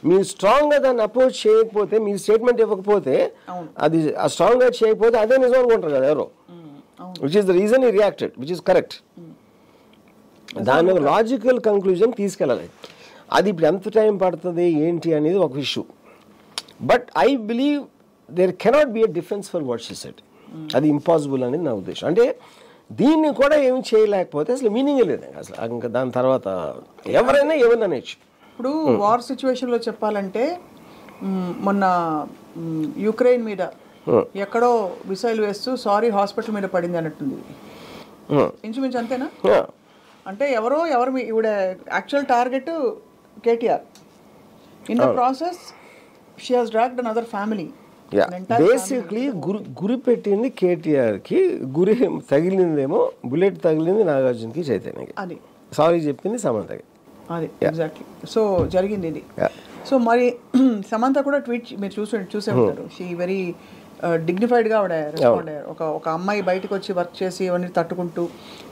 B: మీరు స్ట్రాంగ్గా దాన్ని అప్రోచ్ చేయకపోతే, మీరు స్టేట్మెంట్ ఇవ్వకపోతే, అది స్ట్రాంగ్గా చేయకపోతే అదే నిజం అనుకుంటారు కదా ఎవరో. విచ్ ఈస్ ద రీజన్ ఈ రియాక్టెడ్, విచ్ ఈస్ కరెక్ట్. దాన్ని ఒక లాజికల్ కంక్లూజన్ తీసుకెళ్ళాలి. అది ఇప్పుడు ఎంత టైం పడుతుంది ఏంటి అనేది ఒక issue. But I believe there cannot be a defence for what she said. అది ఇంపాసిబుల్ అనేది నా ఉద్దేశం. అంటే దీన్ని కూడా ఏమి చేయలేకపోతే అసలు మీనింగే లేదు అసలు. ఇంకా దాని తర్వాత ఎవరైనా ఏమన్నా అనేచ్చు.
A: ఇప్పుడు వార్ సిచ్యువేషన్లో చెప్పాలంటే మొన్న యుక్రెయిన్ మీద ఎక్కడో మిసైల్ వేస్తూ సారీ హాస్పిటల్ మీద పడింది అన్నట్టుంది. ఇంచుమించు అంతేనా? అంటే ఎవరు ఇవిడ actual target KTR. In the process she has dragged another family.
B: Basically గురి పెట్టింది కేటీఆర్కి, గురి తగిలిందేమో బుల్లెట్ తగిలింది నాగార్జునకి చైతన్యకి.
A: అది
B: సారీ చెప్పింది సమంతకి.
A: అది ఎగ్జాక్ట్లీ. సో జరిగింది ఇది. సో మరి సమంత కూడా ట్వీట్ మీరు చూసే ఉంటారు. షీ వెరీ డిగ్నిఫైడ్గా ఆవిడ రెస్పాండ్ అయ్యారు. ఒక అమ్మాయి బయటకు వచ్చి వర్క్ చేసి ఇవన్నీ తట్టుకుంటూ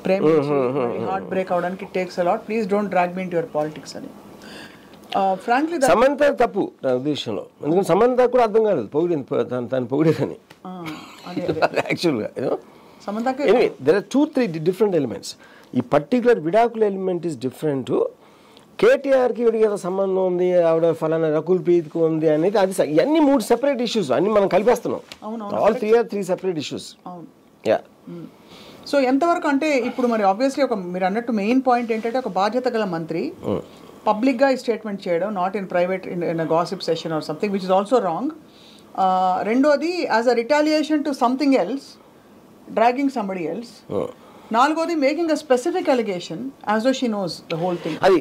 A: ప్రేమించి హార్ట్ బ్రేక్ అవడానికి takes a lot, please don't drag me into your politics అని.
B: సమంత తప్పు నా ఉద్దేశంలో. ఎందుకంటే సమంత కూడా అర్థం కాలేదు తను పొగిడేదని యాక్చువల్గా. There are 2-3 different elements. ఈ పర్టికులర్ విడాకుల ఎలిమెంట్ ఈస్ డిఫరెంట్. కేటీఆర్కి ఇవిడికి ఏదో సంబంధం ఉంది, ఆవిడ ఫలానా రకుల్ ప్రీత్కి ఉంది అనేది అది ఇవన్నీ 3 సెపరేట్ ఇష్యూస్ అన్ని మనం కలిపేస్తున్నాం. All 3 separate issues.
A: సో ఎంతవరకు అంటే ఇప్పుడు మరి ఆబ్వియస్లీ మీరు అన్నట్టు మెయిన్ పాయింట్ ఏంటంటే ఒక బాధ్యత గల మంత్రి పబ్లిక్గా ఈ స్టేట్మెంట్ చేయడం, not in private in gossip session or something which is also wrong. రెండోది as a retaliation to something else, dragging somebody else. నాలుగోది making a specific allegation as though she knows the whole thing.
B: అది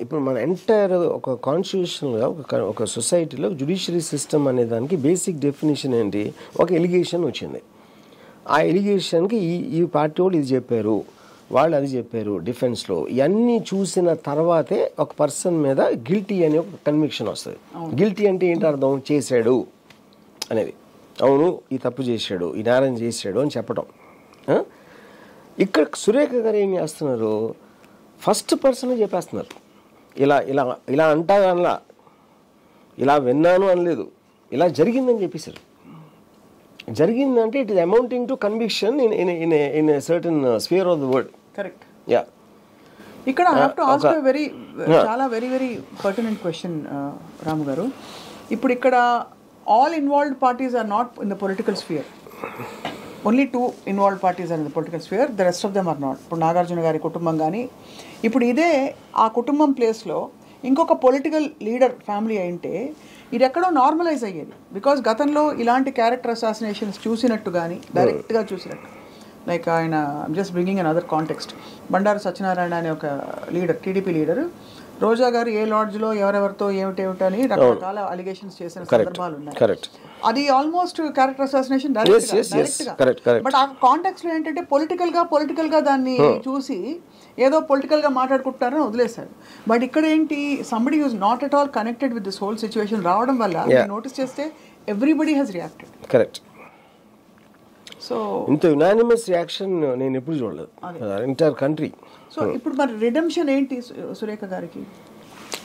B: ఇప్పుడు మన ఎంటైర్ ఒక కాన్స్టిట్యూషనల్గా ఒక సొసైటీలో జ్యుడిషియరీ సిస్టమ్ అనే దానికి బేసిక్ డెఫినేషన్ ఏంటి? ఒక ఎలిగేషన్ వచ్చింది. ఆ ఎలిగేషన్కి ఈ పార్టీ వాళ్ళు ఇది చెప్పారు, వాళ్ళు అది చెప్పారు డిఫెన్స్లో. ఇవన్నీ చూసిన తర్వాతే ఒక పర్సన్ మీద గిల్టీ అనే ఒక కన్విక్షన్ వస్తుంది. గిల్టీ అంటే ఏంటి అర్థం? చేశాడు అనేది, అవును ఈ తప్పు చేశాడు, ఈ నేరం చేశాడు అని చెప్పడం. ఇక్కడ సురేఖ గారు ఏం చేస్తున్నారు? ఫస్ట్ పర్సన్ చెప్పేస్తున్నారు. ఇలా ఇలా ఇలా అంటా అనలా, ఇలా విన్నాను అనలేదు, ఇలా జరిగిందని చెప్పేశారు. జరిగిందంటే it is amounting to conviction in a certain sphere of the word.
A: Correct.
B: Yeah.
A: ఇక్కడ ఐ హావ్ టు ఆస్క్ చాలా very very pertinent question Ramu garu. ఇప్పుడు ఇక్కడ all involved parties are not in the political sphere. Only 2 involved parties are in the political sphere, the rest of them are not. ఇప్పుడు నాగార్జున గారి కుటుంబం కానీ, ఇప్పుడు ఇదే ఆ కుటుంబం ప్లేస్లో ఇంకొక పొలిటికల్ లీడర్ ఫ్యామిలీ అయింటే ఇది ఎక్కడో నార్మలైజ్ అయ్యేది. బికాజ్ గతంలో ఇలాంటి క్యారెక్టర్ అసాసినేషన్స్ చూసినట్టు కానీ డైరెక్ట్గా చూసినట్టు, లైక్ ఆయన just bringing an other context, Bandaru Satyanarayana అనే ఒక లీడర్, టీడీపీ లీడర్ రోజా గారు ఏ లాడ్జ్లో ఎవరెవరితో ఏమిటేమిటని రకరకాల అలిగేషన్స్ చేసిన సందర్భాలు ఉన్నాయి.
B: కరెక్ట్.
A: అది ఆల్మోస్ట్ క్యారెక్టర్ అసాసినేషన్ డైరెక్ట్ గా. బట్ ఆ కాంటాక్ట్స్ లో ఏంటంటే పొలిటికల్ గా దాన్ని చూసి ఏదో పొలిటికల్ గా మాట్లాడుకుంటారని వదిలేశారు. బట్ ఇక్కడ ఏంటి, somebody who's not at all connected with this whole situation రావడం వల్ల నోటీస్ చేస్తే everybody he's reacted.
B: Correct.
A: So
B: ఇంత యునానిమస్ రియాక్షన్ నేను ఎప్పుడు చూడలేదు ఎంటైర్ కంట్రీ.
A: సో ఇప్పుడు మరి రిడెంప్షన్ ఏంటి సురేఖ గారికి?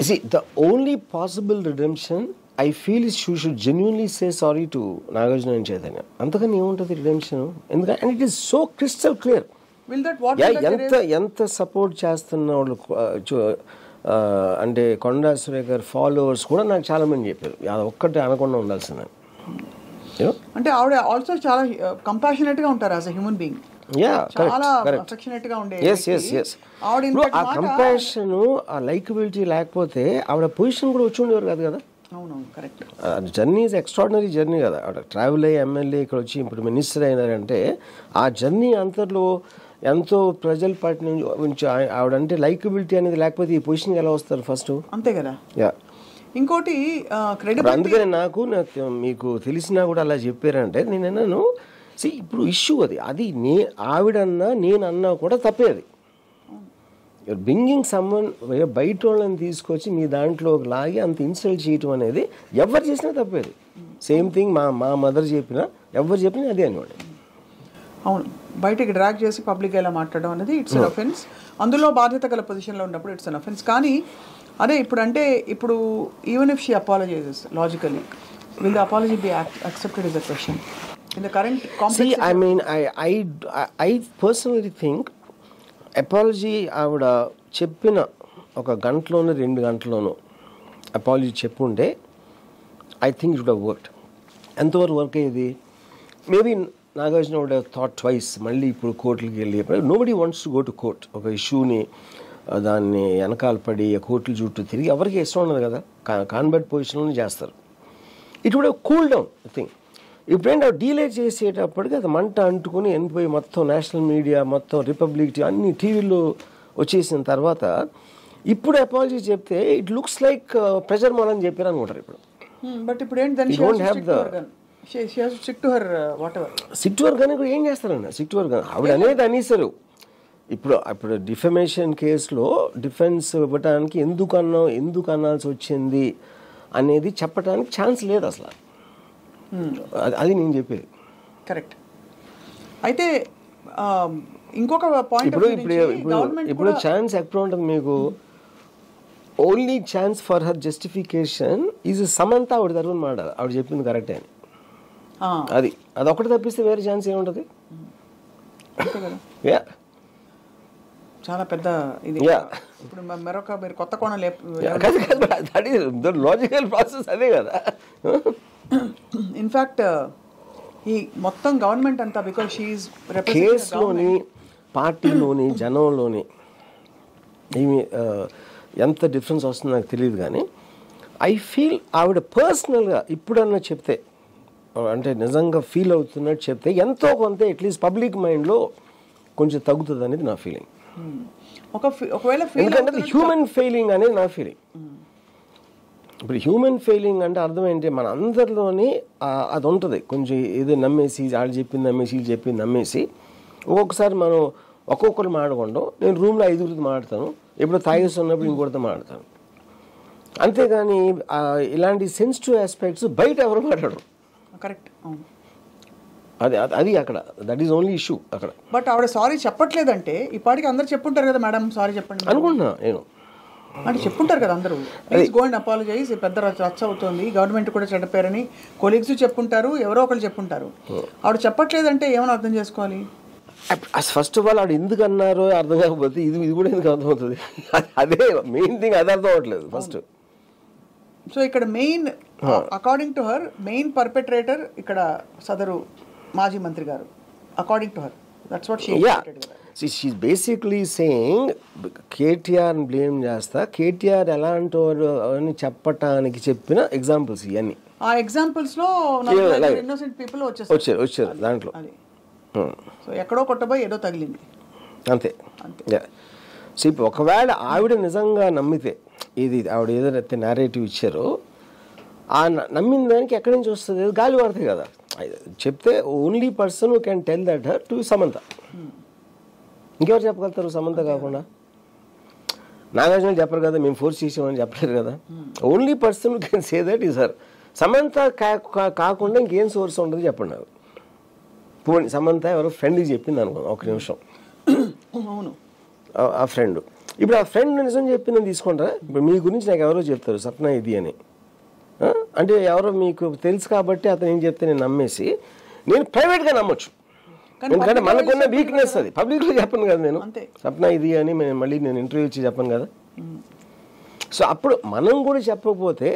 B: See, the only possible redemption I feel is she should genuinely say sorry to Nagarjuna and Chaitanya. అంతకని ఏముంటుంది రిడెంప్షన్? ఎందుకంటే and it is so crystal clear.
A: Will that what
B: ఎంత సపోర్ట్ చేస్తున్న వాళ్ళు అంటే కొండా సురేఖ గారి ఫాలోవర్స్ కూడా నాకు చాలా మంది చెప్పారు అది ఒక్కటే అనకుండా ఉండాల్సిందని.
A: అంటే ఆవిడ ఆల్సో చాలా కంపాషనేట్ గా ఉంటారు యాజ్ ఎ హ్యూమన్ బీయింగ్. చాలా అఫెక్షనేట్ గా ఉండే.
B: ఆ కంపాషన్ ఆ లైకబిలిటీ లేకపోతే ఆవిడ పొజిషన్ కూడా వచ్చి ఉండేవారు కాదు కదా.
A: అవునవును, correct.
B: Journey is extraordinary journey కదా. ఆవిడ ట్రావెల్ అయ్యి ఎమ్మెల్యే ఇక్కడ వచ్చి ఇప్పుడు మినిస్టర్ అయినారంటే ఆ జర్నీ అంతలో ఎంతో ప్రజల పార్టీ నుంచి ఆవిడంటే లైకబిలిటీ అనేది లేకపోతే ఈ పొజిషన్కి ఎలా వస్తారు ఫస్ట్?
A: అంతే కదా. ఇంకోటి
B: అందుకని నాకు మీకు తెలిసినా కూడా అలా చెప్పారంటే నేనన్నాను ఇప్పుడు ఇష్యూ అది ఆవిడన్నా నేనన్నా కూడా తప్పేది. యూర్ బ్రింగింగ్ సమ్మన్ బయట వాళ్ళని తీసుకొచ్చి మీ దాంట్లో లాగి అంత ఇన్సల్ట్ చేయటం అనేది ఎవరు చేసినా తప్పేది. సేమ్ థింగ్ మా మదర్ చెప్పినా ఎవరు చెప్పినా అదే అనేవాడు.
A: అవును, బయటకి డ్రాగ్ చేసి పబ్లిక్ ఎలా మాట్లాడడం అనేది ఇట్స్ అన్ అఫెన్స్. అందులో బాధ్యత గల పొజిషన్లో ఉన్నప్పుడు ఇట్స్ అన్ అఫెన్స్. కానీ అదే ఇప్పుడు even if she apologises logically, will the apology be accepted is the question in the current complex?
B: I personally think apology ఆవిడ చెప్పిన ఒక గంటలోనూ 2 గంటలోనూ అపాలజీ చెప్పుంటే I think it would have worked. ఎంతవరకు వర్క్ అయ్యేది? Maybe Nagarjuna would have thought twice. మళ్ళీ ఇప్పుడు కోర్టులకి వెళ్ళి nobody wants to go to court. ఒక ఇష్యూని దాన్ని వెనకాల పడి కోర్టుల చుట్టూ తిరిగి ఎవరికి ఇష్టం ఉండదు కదా. కాన్వర్ట్ పొజిషన్లోనే చేస్తారు. It would have cool down I think. ఇప్పుడేంటి డీలే చేసేటప్పటికి అది మంట అంటుకుని వెళ్ళిపోయి మొత్తం నేషనల్ మీడియా మొత్తం రిపబ్లిక్ అన్ని టీవీల్లో వచ్చేసిన తర్వాత ఇప్పుడు అపాలజీ చెప్తే ఇట్ లుక్స్ లైక్ ప్రెజర్ మోలని చెప్పారు అనుకుంటారు ఇప్పుడు.
A: బట్ ఇప్పుడు ఏంటి సిక్ టు హర్
B: కానీ కూడా ఏం చేస్తారన్న సిక్ టు హర్ కానీ ఆవిడ అనేది అనేసారు. ఇప్పుడు డిఫమేషన్ కేసులో డిఫెన్స్ ఇవ్వడానికి ఎందుకు అనాల్సి వచ్చింది అనేది చెప్పడానికి ఛాన్స్ లేదు అసలు. అది నేను చెప్పేది.
A: కరెక్ట్. అయితే ఇంకొక పాయింట్
B: ఇప్పుడు ఛాన్స్ ఎక్కడ ఉంటుంది మీకు? Only chance for her justification is Samantha ఆవిడ తరఫున మాట ఆవిడ చెప్పింది కరెక్టే అని. అది ఒకటి తప్పిస్తే వేరే ఛాన్స్ ఏముంటుంది?
A: చాలా పెద్ద ఇది. ఇప్పుడు మరొక మీరు కొత్త కోణం
B: లాజికల్ ప్రాసెస్ అదే కదా.
A: ఇన్ఫ్యాక్ట్ ఈ మొత్తం గవర్నమెంట్ అంతా బికాజ్ షీఈస్
B: కేసులోని పార్టీలోని జనంలోని ఏమి ఎంత డిఫరెన్స్ వస్తుందో నాకు తెలియదు. కానీ ఐ ఫీల్ ఆవిడ పర్సనల్గా ఇప్పుడన్నా చెప్తే అంటే నిజంగా ఫీల్ అవుతున్నట్టు చెప్తే ఎంతో కొంత అట్లీస్ట్ పబ్లిక్ మైండ్లో కొంచెం తగ్గుతుంది అనేది నా ఫీలింగ్.
A: ఒకవేళ
B: ఎందుకంటే హ్యూమన్ ఫెయిలింగ్ అనేది నా ఫీలింగ్. ఇప్పుడు హ్యూమన్ ఫెయిలింగ్ అంటే అర్థం ఏంటి? మన అందరిలోని అది ఉంటుంది. కొంచెం ఏదో నమ్మేసి వాళ్ళు చెప్పింది నమ్మేసి వీళ్ళు చెప్పింది నమ్మేసి ఒక్కొక్కసారి మనం ఒక్కొక్కరు మాట్లాడకుండా నేను రూమ్లో 5 మాట్లాడతాను, ఎప్పుడు తాగేస్తున్నప్పుడు ఇంకొకరితో మాట్లాడతాను. అంతేగాని ఇలాంటి సెన్సిటివ్ ఆస్పెక్ట్స్ బయట ఎవరు మాట్లాడరు.
A: కరెక్ట్.
B: అది అక్కడ దట్ ఈస్ ఓన్లీ ఇష్యూ అక్కడ.
A: బట్ ఆవిడ సారీ చెప్పట్లేదంటే ఈ పాటికి అందరు చెప్పుంటారు కదా, మేడం సారీ చెప్పండి
B: అనుకుంటున్నా నేను.
A: అంటే చెప్పుంటారు కదా అందరూ, ప్లీజ్ గో అండ్ అపాలజైజ్, పెద్ద రచ్చ అవుతుంది, గవర్నమెంట్ కూడా చెడ్డపేరని కొలీగ్స్ చెప్పుంటారు, ఎవరో ఒకరు చెప్పుంటారు. ఆవిడ చెప్పట్లేదంటే ఏమైనా అర్థం చేసుకోవాలి?
B: ఫస్ట్ ఆఫ్ ఆల్ ఆవిడ ఎందుకు అన్నారో అర్థం కాకపోతే ఇది కూడా ఎందుకు అర్థమవుతుంది? అదే మెయిన్ థింగ్, అది అర్థం అవ్వట్లేదు ఫస్ట్.
A: సో ఇక్కడ main according to her main perpetrator ఇక్కడ సదరు మాజీ మంత్రి గారు, according to her that's what she
B: she is basically saying కేటీఆర్ని బ్లేమ్ చేస్తా, కేటీఆర్ ఎలాంటి వారు అని చెప్పటానికి చెప్పిన ఎగ్జాంపుల్స్ ఇవన్నీ.
A: ఆ ఎగ్జాంపుల్స్ లో ఇన్నోసెంట్ పీపుల్
B: వచ్చారు దాంట్లో.
A: సో ఎక్కడో కొట్టబోయి ఏదో తగిలింది
B: అంతే. సో ఇప్పుడు ఒకవేళ ఆవిడ నిజంగా నమ్మితే ఇది ఆవిడ ఏదైతే నేరేటివ్ ఇచ్చారో ఆ నమ్మిన దానికి ఎక్కడి నుంచి వస్తుంది, గాలి పడుతుంది కదా. చెప్తే only person who can tell that her to Samantha. ఇంకెవరు చెప్పగలుగుతారు సమంత కాకుండా? నాగార్జున చెప్పరు కదా, మేము ఫోర్స్ చేసామని చెప్పలేరు కదా. Only person who can say that is her. Samantha కాకుండా ఇంకేం సోర్స్ ఉండదు చెప్పండి నాకు. పోనీ సమంత ఎవరో ఫ్రెండ్కి చెప్పింది అనుకో, ఒక నిమిషం,
A: అవును,
B: ఆ ఫ్రెండ్, ఇప్పుడు ఆ ఫ్రెండ్ నిజం చెప్పిందని తీసుకుంటారా? ఇప్పుడు మీ గురించి నాకు ఎవరో చెప్తారు సప్న ఇది అని, అంటే ఎవరో మీకు తెలుసు కాబట్టి అతను ఏం చెప్తే నేను నమ్మేసి నేను ప్రైవేట్గా నమ్మొచ్చు. ఎందుకంటే మనకున్న వీక్నెస్ అది. పబ్లిక్లో చెప్పను కదా నేను సప్న ఇది అని, మళ్ళీ నేను ఇంటర్వ్యూ ఇచ్చి చెప్పను కదా. సో అప్పుడు మనం కూడా చెప్పకపోతే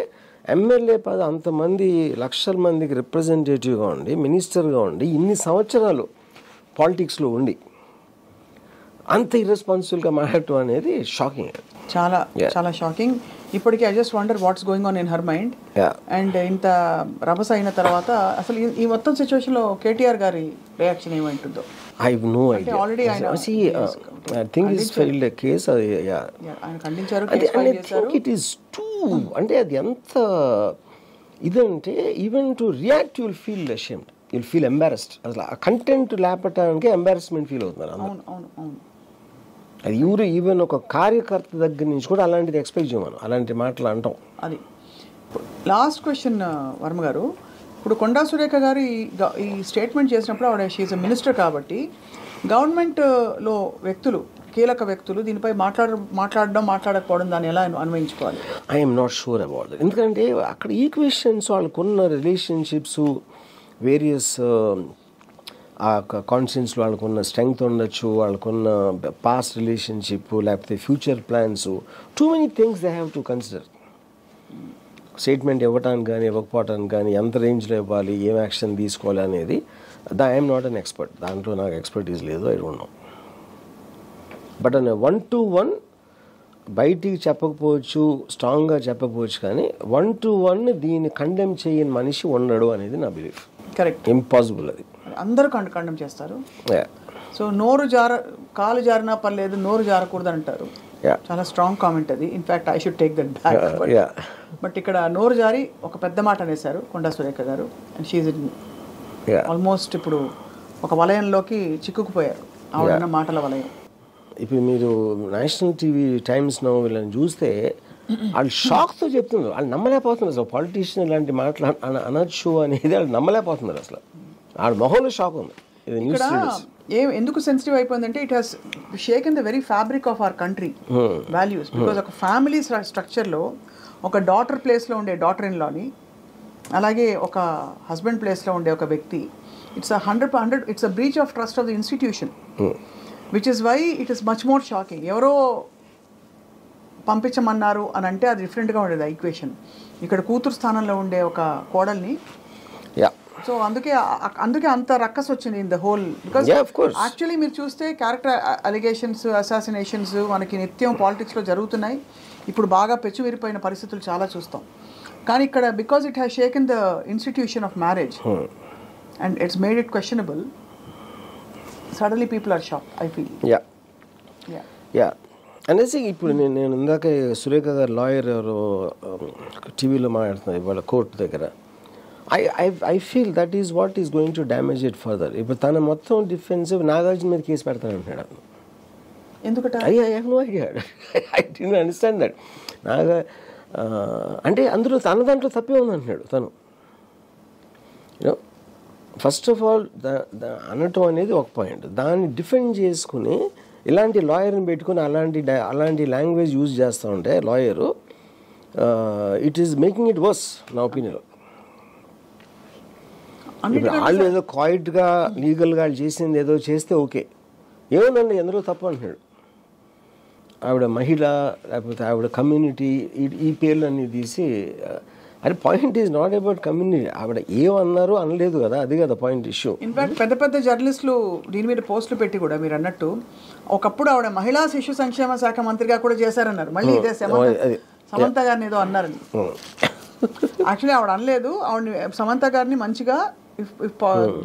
B: ఎమ్మెల్యే పద అంతమంది లక్షల మందికి రిప్రజెంటేటివ్గా ఉండి మినిస్టర్గా ఉండి ఇన్ని సంవత్సరాలు పాలిటిక్స్లో ఉండి అంత ఇర్రెస్పాన్సిబుల్గా మాట్లాడటం అనేది షాకింగ్,
A: చాలా చాలా షాకింగ్. ఇప్పటికీ I just wonder what's going on in her mind. And ఇంత రభస అయిన తర్వాత అసలు ఈ మొత్తం సిచ్యువేషన్ లో కేటీఆర్ గారి reaction ఏమైంటుందో
B: I have no idea.
A: Already
B: See, I think it's filed a case.
A: ఆయన ఖండించారు,
B: And I think it is too. అంటే అది ఎంత ఇదంటే even to react you'll feel ashamed, you'll feel embarrassed. అసలు ఆ కంటెంట్ లేపటానికి ఎంబారస్మెంట్ ఫీల్ అవుతున్నారు.
A: అవును.
B: అది ఎవరు ఈవెన్ ఒక కార్యకర్త దగ్గర నుంచి కూడా అలాంటిది ఎక్స్పెక్ట్ చేయమను, అలాంటి మాటలు అంటాం.
A: అది లాస్ట్ క్వశ్చన్ వర్మ గారు. ఇప్పుడు కొండా సురేఖ గారు ఈ స్టేట్మెంట్ చేసినప్పుడు ఆవిడ షీఈ్ మినిస్టర్ కాబట్టి గవర్నమెంట్లో వ్యక్తులు, కీలక వ్యక్తులు దీనిపై మాట్లాడకపోవడం దాన్ని ఎలా అన్వయించుకోవాలి?
B: I'm not sure about that. ఎందుకంటే అక్కడ ఈక్వేషన్స్, వాళ్ళకున్న రిలేషన్షిప్స్, వేరియస్ ఆ కాన్షియన్స్లో వాళ్ళకున్న స్ట్రెంగ్త్ ఉండొచ్చు, వాళ్ళకున్న పాస్ట్ రిలేషన్షిప్, లేకపోతే future plans, too many things they have to consider. Statement ఇవ్వటానికి కానీ ఇవ్వకపోవటానికి కానీ ఎంత రేంజ్లో ఇవ్వాలి, ఏం యాక్షన్ తీసుకోవాలి అనేది ఐఎమ్ నాట్ అన్ ఎక్స్పర్ట్. దాంట్లో నాకు ఎక్స్పర్టీస్ లేదు, ఐ డోంట్ నో. బట్ అనే 1-to-1 బయటికి చెప్పకపోవచ్చు, స్ట్రాంగ్గా చెప్పకపోవచ్చు, కానీ 1-to-1 దీన్ని కండెమ్ చేయని మనిషి ఉండడు అనేది నా బిలీఫ్.
A: Correct,
B: impossible. అది
A: అందరూ కండెమ్ చేస్తారు. సో కాలు జారినా పర్లేదు, నోరు జారకూడదు అంటారు. చాలా స్ట్రాంగ్ కామెంట్ అది. In fact I should take that back. But ఇక్కడ నోరు జారి ఒక పెద్ద మాట అనేసారు కొండా సురేఖ గారు. అండ్ షీఈ్ ఆల్మోస్ట్ ఇప్పుడు ఒక వలయంలోకి చిక్కుకుపోయారు, ఆవిడ మాటల వలయం.
B: ఇప్పుడు మీరు నేషనల్ టీవీ టైమ్స్ నౌ వీళ్ళని చూస్తే వాళ్ళు షాక్తో చెప్తున్నారు, వాళ్ళు నమ్మలేకపోతున్నారు. అసలు పాలిటీషియన్ ఇలాంటి మాటలు అనొచ్చు అనేది వాళ్ళు నమ్మలేకపోతున్నారు. అసలు వాళ్ళ మొహంలో షాక్ ఉంది.
A: ఇక్కడ ఎందుకు సెన్సిటివ్ అయిపోయిందంటే it has షేకెన్ the very fabric of our country values. Because ఒక ఫ్యామిలీ స్ట్రక్చర్లో ఒక డాటర్ ప్లేస్లో ఉండే డాటర్ ఇన్ లాని, అలాగే ఒక హస్బెండ్ ప్లేస్లో ఉండే ఒక వ్యక్తి, it's 100% it's a breach of trust of the institution, which is why it is much more shocking. ఎవరో పంపించమన్నారు అని అంటే అది డిఫరెంట్గా ఉండేది ఈక్వేషన్. ఇక్కడ కూతురు స్థానంలో ఉండే ఒక కోడల్ని, సో అందుకే అంత రక్కస్ వచ్చింది in the whole. Because actually మీరు చూస్తే క్యారెక్టర్ అలిగేషన్స్, అసాసినేషన్స్ మనకి నిత్యం పాలిటిక్స్లో జరుగుతున్నాయి. ఇప్పుడు బాగా పెచ్చువిరిపోయిన పరిస్థితులు చాలా చూస్తాం. కానీ ఇక్కడ because it has shaken the institution of marriage and it's made it questionable, suddenly people are shock, I feel.
B: అనేసి ఇప్పుడు నేను ఇందాక సురేఖ గారు లాయర్ ఎవరు టీవీలో మాట్లాడుతున్నారు ఇవాళ కోర్టు దగ్గర. I feel that is what is going to damage it further. ఇప్పుడు తన మొత్తం డిఫెన్సివ్ నాగార్జున మీద కేసు పెడతానంటున్నాడు.
A: ఎందుకంటే
B: I have no idea. I didn't understand that. అంటే అందులో తన దాంట్లో తప్పే ఉందంటున్నాడు తను. యూనో ఫస్ట్ ఆఫ్ ఆల్ అనటం అనేది ఒక పాయింట్. దాన్ని డిఫెండ్ చేసుకుని ఇలాంటి లాయర్ని పెట్టుకుని అలాంటి లాంగ్వేజ్ యూజ్ చేస్తూ ఉంటే lawyer, it is making it worse నా ఒపీనియన్లో. ఇప్పుడు వాళ్ళు ఏదో క్వైట్గా లీగల్గా వాళ్ళు చేసింది ఏదో చేస్తే ఓకే, ఏముందండి ఎందులో తప్పు అంటున్నాడు. ఆవిడ మహిళ లేకపోతే ఆవిడ కమ్యూనిటీ ఈ పేర్లు అన్నీ తీసి, అది point is not about community. ఆవిడ ఏమన్నారు అనలేదు కదా, అది కదా పాయింట్ ఇష్యూ.
A: ఇన్ఫాక్ట్ పెద్ద జర్నలిస్టులు దీని మీద పోస్టులు పెట్టి కూడా మీరు అన్నట్టు ఒకప్పుడు ఆవిడ మహిళా శిశు సంక్షేమ శాఖ మంత్రిగా కూడా చేశారన్నారు. మళ్ళీ ఇదే సమంత గారిని ఏదో అన్నారని. యాక్చువల్లీ ఆవిడ అనలేదు, ఆవిడని సమంత గారిని మంచిగా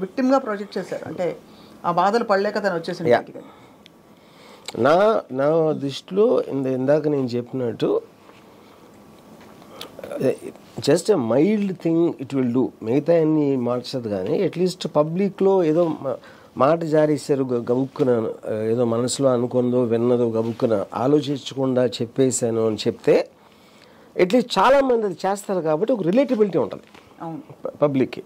A: విక్టిమ్గా ప్రొజెక్ట్ చేశారు. అంటే ఆ బాధలు పడలేక తను వచ్చేసింది.
B: నా దృష్టిలో ఇందాక నేను చెప్పినట్టు just a mild thing it will do, మిగతా అన్ని మార్చదు. కానీ అట్లీస్ట్ పబ్లిక్లో ఏదో మాట జారేశారు గబుక్కున, ఏదో మనసులో అనుకుందో విన్నదో గబుక్కున ఆలోచించకుండా చెప్పేశాను అని చెప్తే అట్లీస్ట్ చాలామంది అది చేస్తారు కాబట్టి ఒక రిలేటబిలిటీ ఉంటుంది పబ్లిక్కి.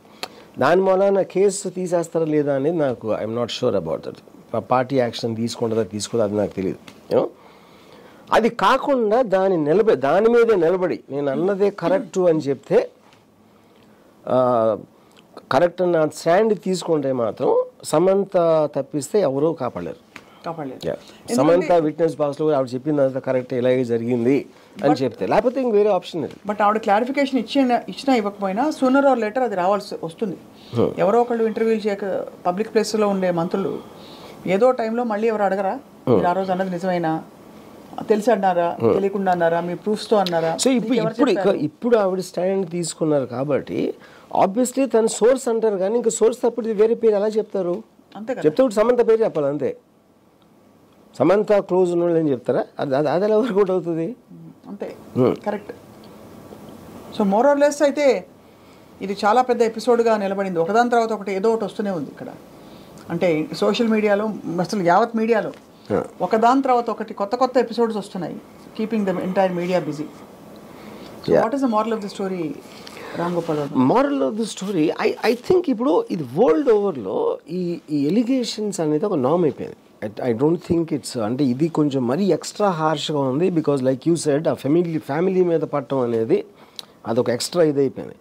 B: దాని మూలన కేసు తీసేస్తారా లేదా అనేది నాకు I'm not sure about that. Party action తీసుకుంటుందా తీసుకోదా అది నాకు తెలియదు. అది కాకుండా దాని మీదే నిలబడి నేను అన్నదే కరెక్టు అని చెప్తే, కరెక్ట్ అన్న స్టాండ్ తీసుకుంటే మాత్రం సమంత తప్పిస్తే ఎవరూ కాపాడలేరు. సమంత విట్నెస్ బాక్స్లో ఆవిడ చెప్పింది కరెక్ట్, ఇలాగే జరిగింది అని చెప్తే, లేకపోతే ఇంక వేరే ఆప్షన్ లేదు.
A: బట్ ఆవిడ క్లారిఫికేషన్ ఇచ్చినా ఇవ్వకపోయినా సూనర్ ఆర్ లేటర్ అది రావాల్సి వస్తుంది. ఎవరో ఒకళ్ళు ఇంటర్వ్యూలు చేయక పబ్లిక్ ప్లేస్లో ఉండే మంత్రులు ఏదో టైంలో మళ్ళీ ఎవరు అడగరా మీరు ఆ రోజు అన్నది నిజమైనా, తెలిసి అన్నారా, తెలియకుండా అన్నారా, మీ ప్రూఫ్స్తో అన్నారా?
B: సో ఇప్పుడు ఆవిడ స్టాండ్ తీసుకున్నారు కాబట్టి ఆబ్వియస్లీ తన సోర్స్ అంటారు. కానీ ఇంకా సోర్స్ తప్పుడు వేరే పేరు ఎలా చెప్తారు?
A: అంతే
B: చెప్తే సమంత పేరు చెప్పాలి అంతే. సమంత క్లోజ్ ఉన్న వాళ్ళు ఏం చెప్తారా? అది ఎలా వర్కౌట్ అవుతుంది?
A: అంతే, correct. So more or less అయితే ఇది చాలా పెద్ద ఎపిసోడ్గా నిలబడింది. ఒకదాని తర్వాత ఒకటి ఏదో ఒకటి వస్తూనే ఉంది ఇక్కడ. అంటే సోషల్ మీడియాలో, అసలు యావత్ మీడియాలో ఒకదాని తర్వాత ఒకటి కొత్త ఎపిసోడ్స్ వస్తున్నాయి, keeping the entire media busy. What is the moral of the story Ram Gopal?
B: Moral of the story I think ఇప్పుడు ఇది వరల్డ్ ఓవర్లో ఈ ఎలిగేషన్స్ అనేది ఒక నార్మ్ అయిపోయింది. ఐ డోంట్ థింక్ ఇట్స్, అంటే ఇది కొంచెం మరీ ఎక్స్ట్రా హార్ష్గా ఉంది. బికాజ్ లైక్ యూ సెడ్ ఆ ఫ్యామిలీ మీద పట్టడం అనేది అదొక ఎక్స్ట్రా ఇది అయిపోయింది.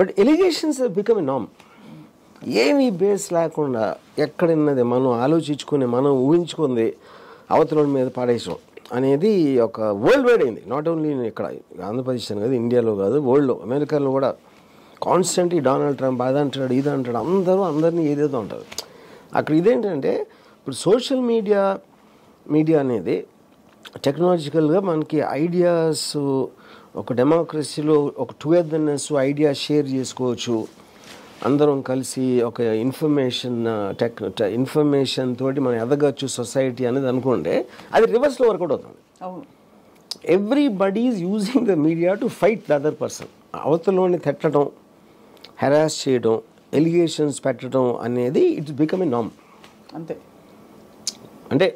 B: But allegations become a norm. ఏమీ బేస్ లేకుండా ఎక్కడున్నది మనం ఆలోచించుకుని మనం ఊహించుకుంది అవతల మీద పాడేయడం అనేది ఒక వరల్డ్ వైడ్ అయింది. నాట్ ఓన్లీ ఇక్కడ ఆంధ్రప్రదేశ్ అని కాదు, ఇండియాలో కాదు, వరల్డ్లో, అమెరికాలో కూడా కాన్స్టెంట్లీ డొనాల్డ్ ట్రంప్ అది అంటాడు ఇది అంటాడు, అందరినీ ఏదేదో అంటారు. అక్కడ ఇదేంటంటే ఇప్పుడు సోషల్ మీడియా అనేది టెక్నాలజికల్గా మనకి ఐడియాస్, ఒక డెమోక్రసీలో ఒక టుగెదర్నెస్, ఐడియాస్ షేర్ చేసుకోవచ్చు, అందరం కలిసి ఒక ఇన్ఫర్మేషన్ తోటి మనం ఎదగచ్చు సొసైటీ అనేది అనుకుంటే అది రివర్స్లో వర్కౌట్ అవుతుంది. Everybody is using the media to fight the other person. అవతలని తిట్టడం, హెరాస్ చేయడం, ఎలిగేషన్స్ పెట్టడం అనేది ఇట్స్ బికమ్ ఏ నార్మ్.
A: అంతే,
B: అంటే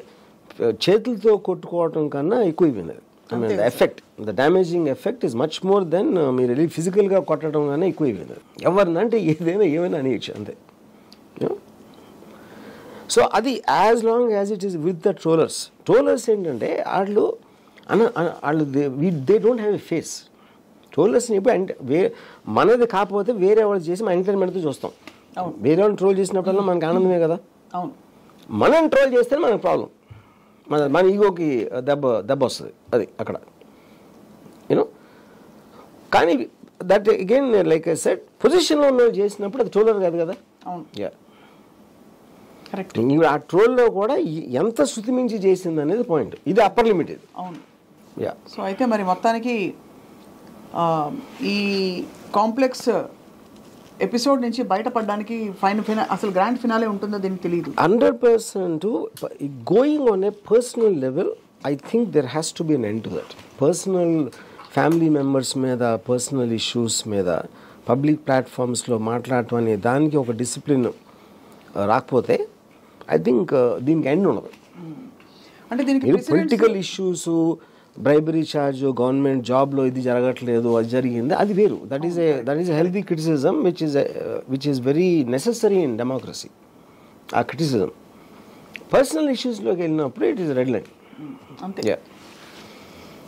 B: చేతులతో కొట్టుకోవటం కన్నా ఎక్కువైపోయింది. Effect, the damaging effect is much more than మీరు వెళ్ళి ఫిజికల్గా కొట్టడం కానీ ఎక్కువైపోయింది. ఎవరినంటే ఏమైనా అనేయచ్చు అంతే. సో అది as long as it is with the trollers ఏంటంటే వాళ్ళు they don't have a face. ట్రోలర్స్ని ఇప్పుడు అంటే మనది కాకపోతే వేరే వాళ్ళు చేసి మన ఎంటర్టైన్మెంట్తో చూస్తాం. వేరే వాళ్ళు ట్రోల్ చేసినప్పుడల్లా మనకు ఆనందమే కదా. మనం ట్రోల్ చేస్తే మనకు ప్రాబ్లం, మన ఈగోకి దెబ్బ వస్తుంది. అది అక్కడ యూనో. కానీ that again like I said పొజిషన్లో ఉన్న చేసినప్పుడు అది ట్రోలర్ కాదు కదా. ఇప్పుడు ఆ ట్రోల్లో కూడా ఎంత శృతి మించి చేసింది అనేది పాయింట్. ఇది అప్పర్ లిమిట్ ఇది.
A: అవును. సో అయితే మరి మొత్తానికి ఈ కాంప్లెక్స్ ఎపిసోడ్ నుంచి బయటపడడానికి అసలు గ్రాండ్ ఫినాలే ఉంటుందో దీనికి తెలియదు.
B: 100% going on a personal level I think there has to be an end to that. Personal family members మీద, పర్సనల్ ఇష్యూస్ మీద పబ్లిక్ ప్లాట్ఫామ్స్లో మాట్లాడటం అనే దానికి ఒక డిసిప్లిన్ రాకపోతే ఐ థింక్ దీనికి ఎండ్ ఉండదు.
A: అంటే దీనికి
B: political issues, bribery charge, government జాబ్లో ఇది జరగట్లేదు, అది జరిగింది, అది వేరు. That is a healthy criticism which is very necessary in democracy. ఆ క్రిటిసిజం పర్సనల్ ఇష్యూస్లోకి వెళ్ళినప్పుడు ఇట్ ఈస్ రెడ్ లైన్.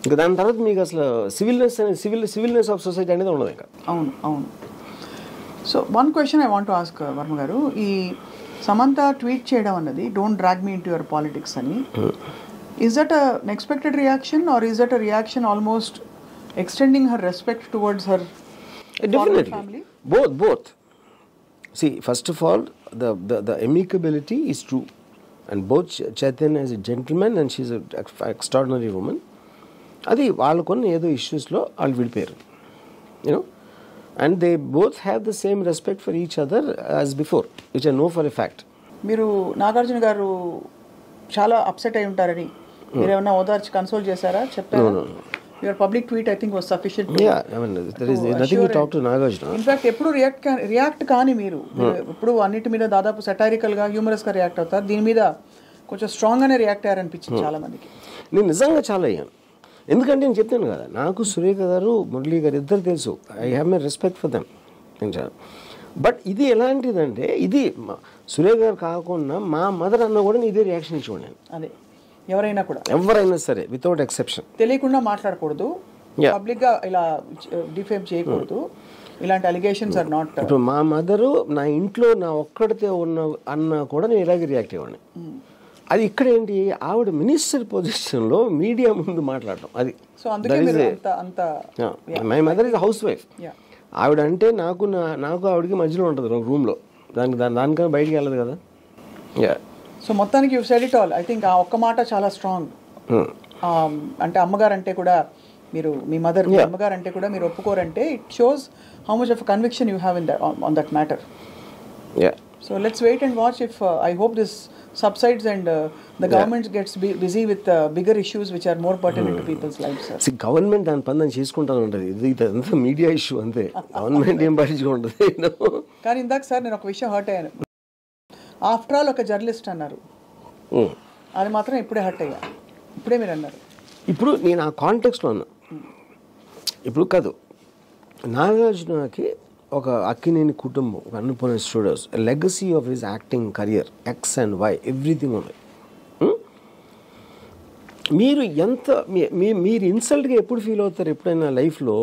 B: ఇంకా దాని తర్వాత మీకు అసలు సివిల్నెస్ ఆఫ్ సొసైటీ అనేది ఉండదు ఇంకా.
A: అవును. So one question I want to ask Varma గారు, ఈ సమంత ట్వీట్ చేయడం అన్నది don't drag me into your politics అని, is that an expected reaction or is that a reaction almost extending her respect towards her family?
B: Both. See, first of all, the amicability is true, and both Chaitanya is a gentleman and she's an extraordinary woman. Adi valukonna edo issues lo all vidiparu, you know, and they both have the same respect for each other as before, which I know for a fact.
A: మీరు నాగార్జున గారు చాలా అప్సెట్ అయి ఉంటారని మీరేమన్నా ఓదార్చి కన్సోల్ చేశారా, చెప్పారా? Your public tweet I think was sufficient.
B: there is nothing to talk to Nagarjuna.
A: In fact ఎప్పుడు రియాక్ట్ కానీ మీరు ఇప్పుడు అన్నిటి మీద దాదాపు సెటైరికల్గా హ్యూమరస్గా రియాక్ట్ అవుతారు, దీని మీద కొంచెం స్ట్రాంగ్గానే రియాక్ట్ అయ్యారనిపించింది చాలా మందికి.
B: నేను నిజంగా చాలా అయ్యాను, ఎందుకంటే నేను చెప్తాను కదా, నాకు సురేఖ గారు మురళీ గారు ఇద్దరు తెలుసు, I have my respect for them. But ఇది ఎలాంటిదంటే, ఇది సురేఖ గారు కాకుండా మా మదర్ అన్న కూడా ఇదే రియాక్షన్ ఇచ్చేవాడు నేను.
A: అదే ఎవరైనా కూడా,
B: ఎవరైనా సరే వితౌట్ ఎక్సెప్షన్.
A: తెలియకుండా మాట్లాడకూడదు, పబ్లిక్గా ఇలా డిఫేమ్ చేయకూడదు, ఇలాంటి అలిగేషన్స్ ఆర్ నాట్.
B: ఇప్పుడు మా మదరు నా ఇంట్లో నా ఒక్కడితే ఉన్న అన్న కూడా నేను ఇలాగే రియాక్ట్ అయ్యేవాడిని. అది ఇక్కడ ఏంటి, ఆవిడ మినిస్టర్ పొజిషన్లో మీడియా ముందు మాట్లాడటం, అది.
A: సో అందుకే మీరు అంత
B: my mother is house wife. ఆవిడ అంటే నాకు ఆవిడకి మధ్యలో ఉంటుంది రూమ్లో, దానికన్నా బయటికి వెళ్ళదు కదా.
A: సో మొత్తానికి you said it all. I think ఆ ఒక్క మాట చాలా స్ట్రాంగ్. అంటే అమ్మగారు అంటే కూడా మీరు, మీ మదర్ అమ్మగారు అంటే కూడా మీరు ఒప్పుకోరంటే it shows how much of conviction you have in on that matter. So let's wait and watch if I hope this subsides and the government gets busy with bigger issues which are more pertinent to people's lives.
B: See, government దాని పని దాన్ని చేసుకుంటాను ఉంటుంది, ఇది అంతా మీడియా ఇష్యూ అంతే, గవర్నమెంట్ ఏం పట్టించుకుంటుంది.
A: కానీ ఇందాక సార్ నేను ఒక విషయం హర్ట్ అయ్యాను. ఆఫ్టర్ ఆల్ ఒక జర్నలిస్ట్ అన్నారు, అది మాత్రం ఇప్పుడే హర్ట్ అయ్యా. ఇప్పుడే మీరు అన్నారు.
B: ఇప్పుడు నేను ఆ కాంటెక్స్లో ఉన్నా. ఇప్పుడు కాదు, నాగార్జునకి ఒక అక్కినేని కుటుంబం, Annapurna studios, legacy of his acting career, X and Y, everything ఉంది. మీరు ఎంత మీరు ఇన్సల్ట్గా ఎప్పుడు ఫీల్ అవుతారు ఎప్పుడైనా లైఫ్లో,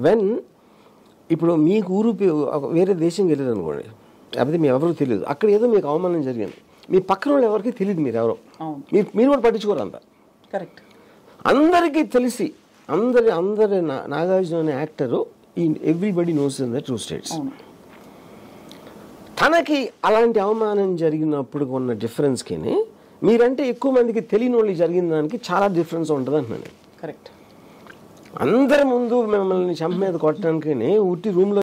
B: వెన్ ఇప్పుడు మీకు ఊరు వేరే దేశంకి వెళ్ళారు అనుకోండి, లేకపోతే మీ ఎవరికి తెలియదు, అక్కడ ఏదో మీకు అవమానం జరిగింది, మీ పక్కన వాళ్ళు ఎవరికి తెలియదు మీరు ఎవరో, మీరు కూడా పట్టించుకోరు అంత.
A: కరెక్ట్.
B: అందరికీ తెలిసి అందరి నాగార్జున అనే actor everybody knows in the true states. తనకి అలాంటి అవమానం జరిగినప్పుడు ఉన్న డిఫరెన్స్కి మీరంటే ఎక్కువ మందికి తెలియని వాళ్ళు జరిగిన దానికి చాలా డిఫరెన్స్ ఉంటుంది అంటున్నాను.
A: కరెక్ట్.
B: అందరి ముందు మిమ్మల్ని చంప మీద కొట్టడానికి ఉట్టి రూమ్లో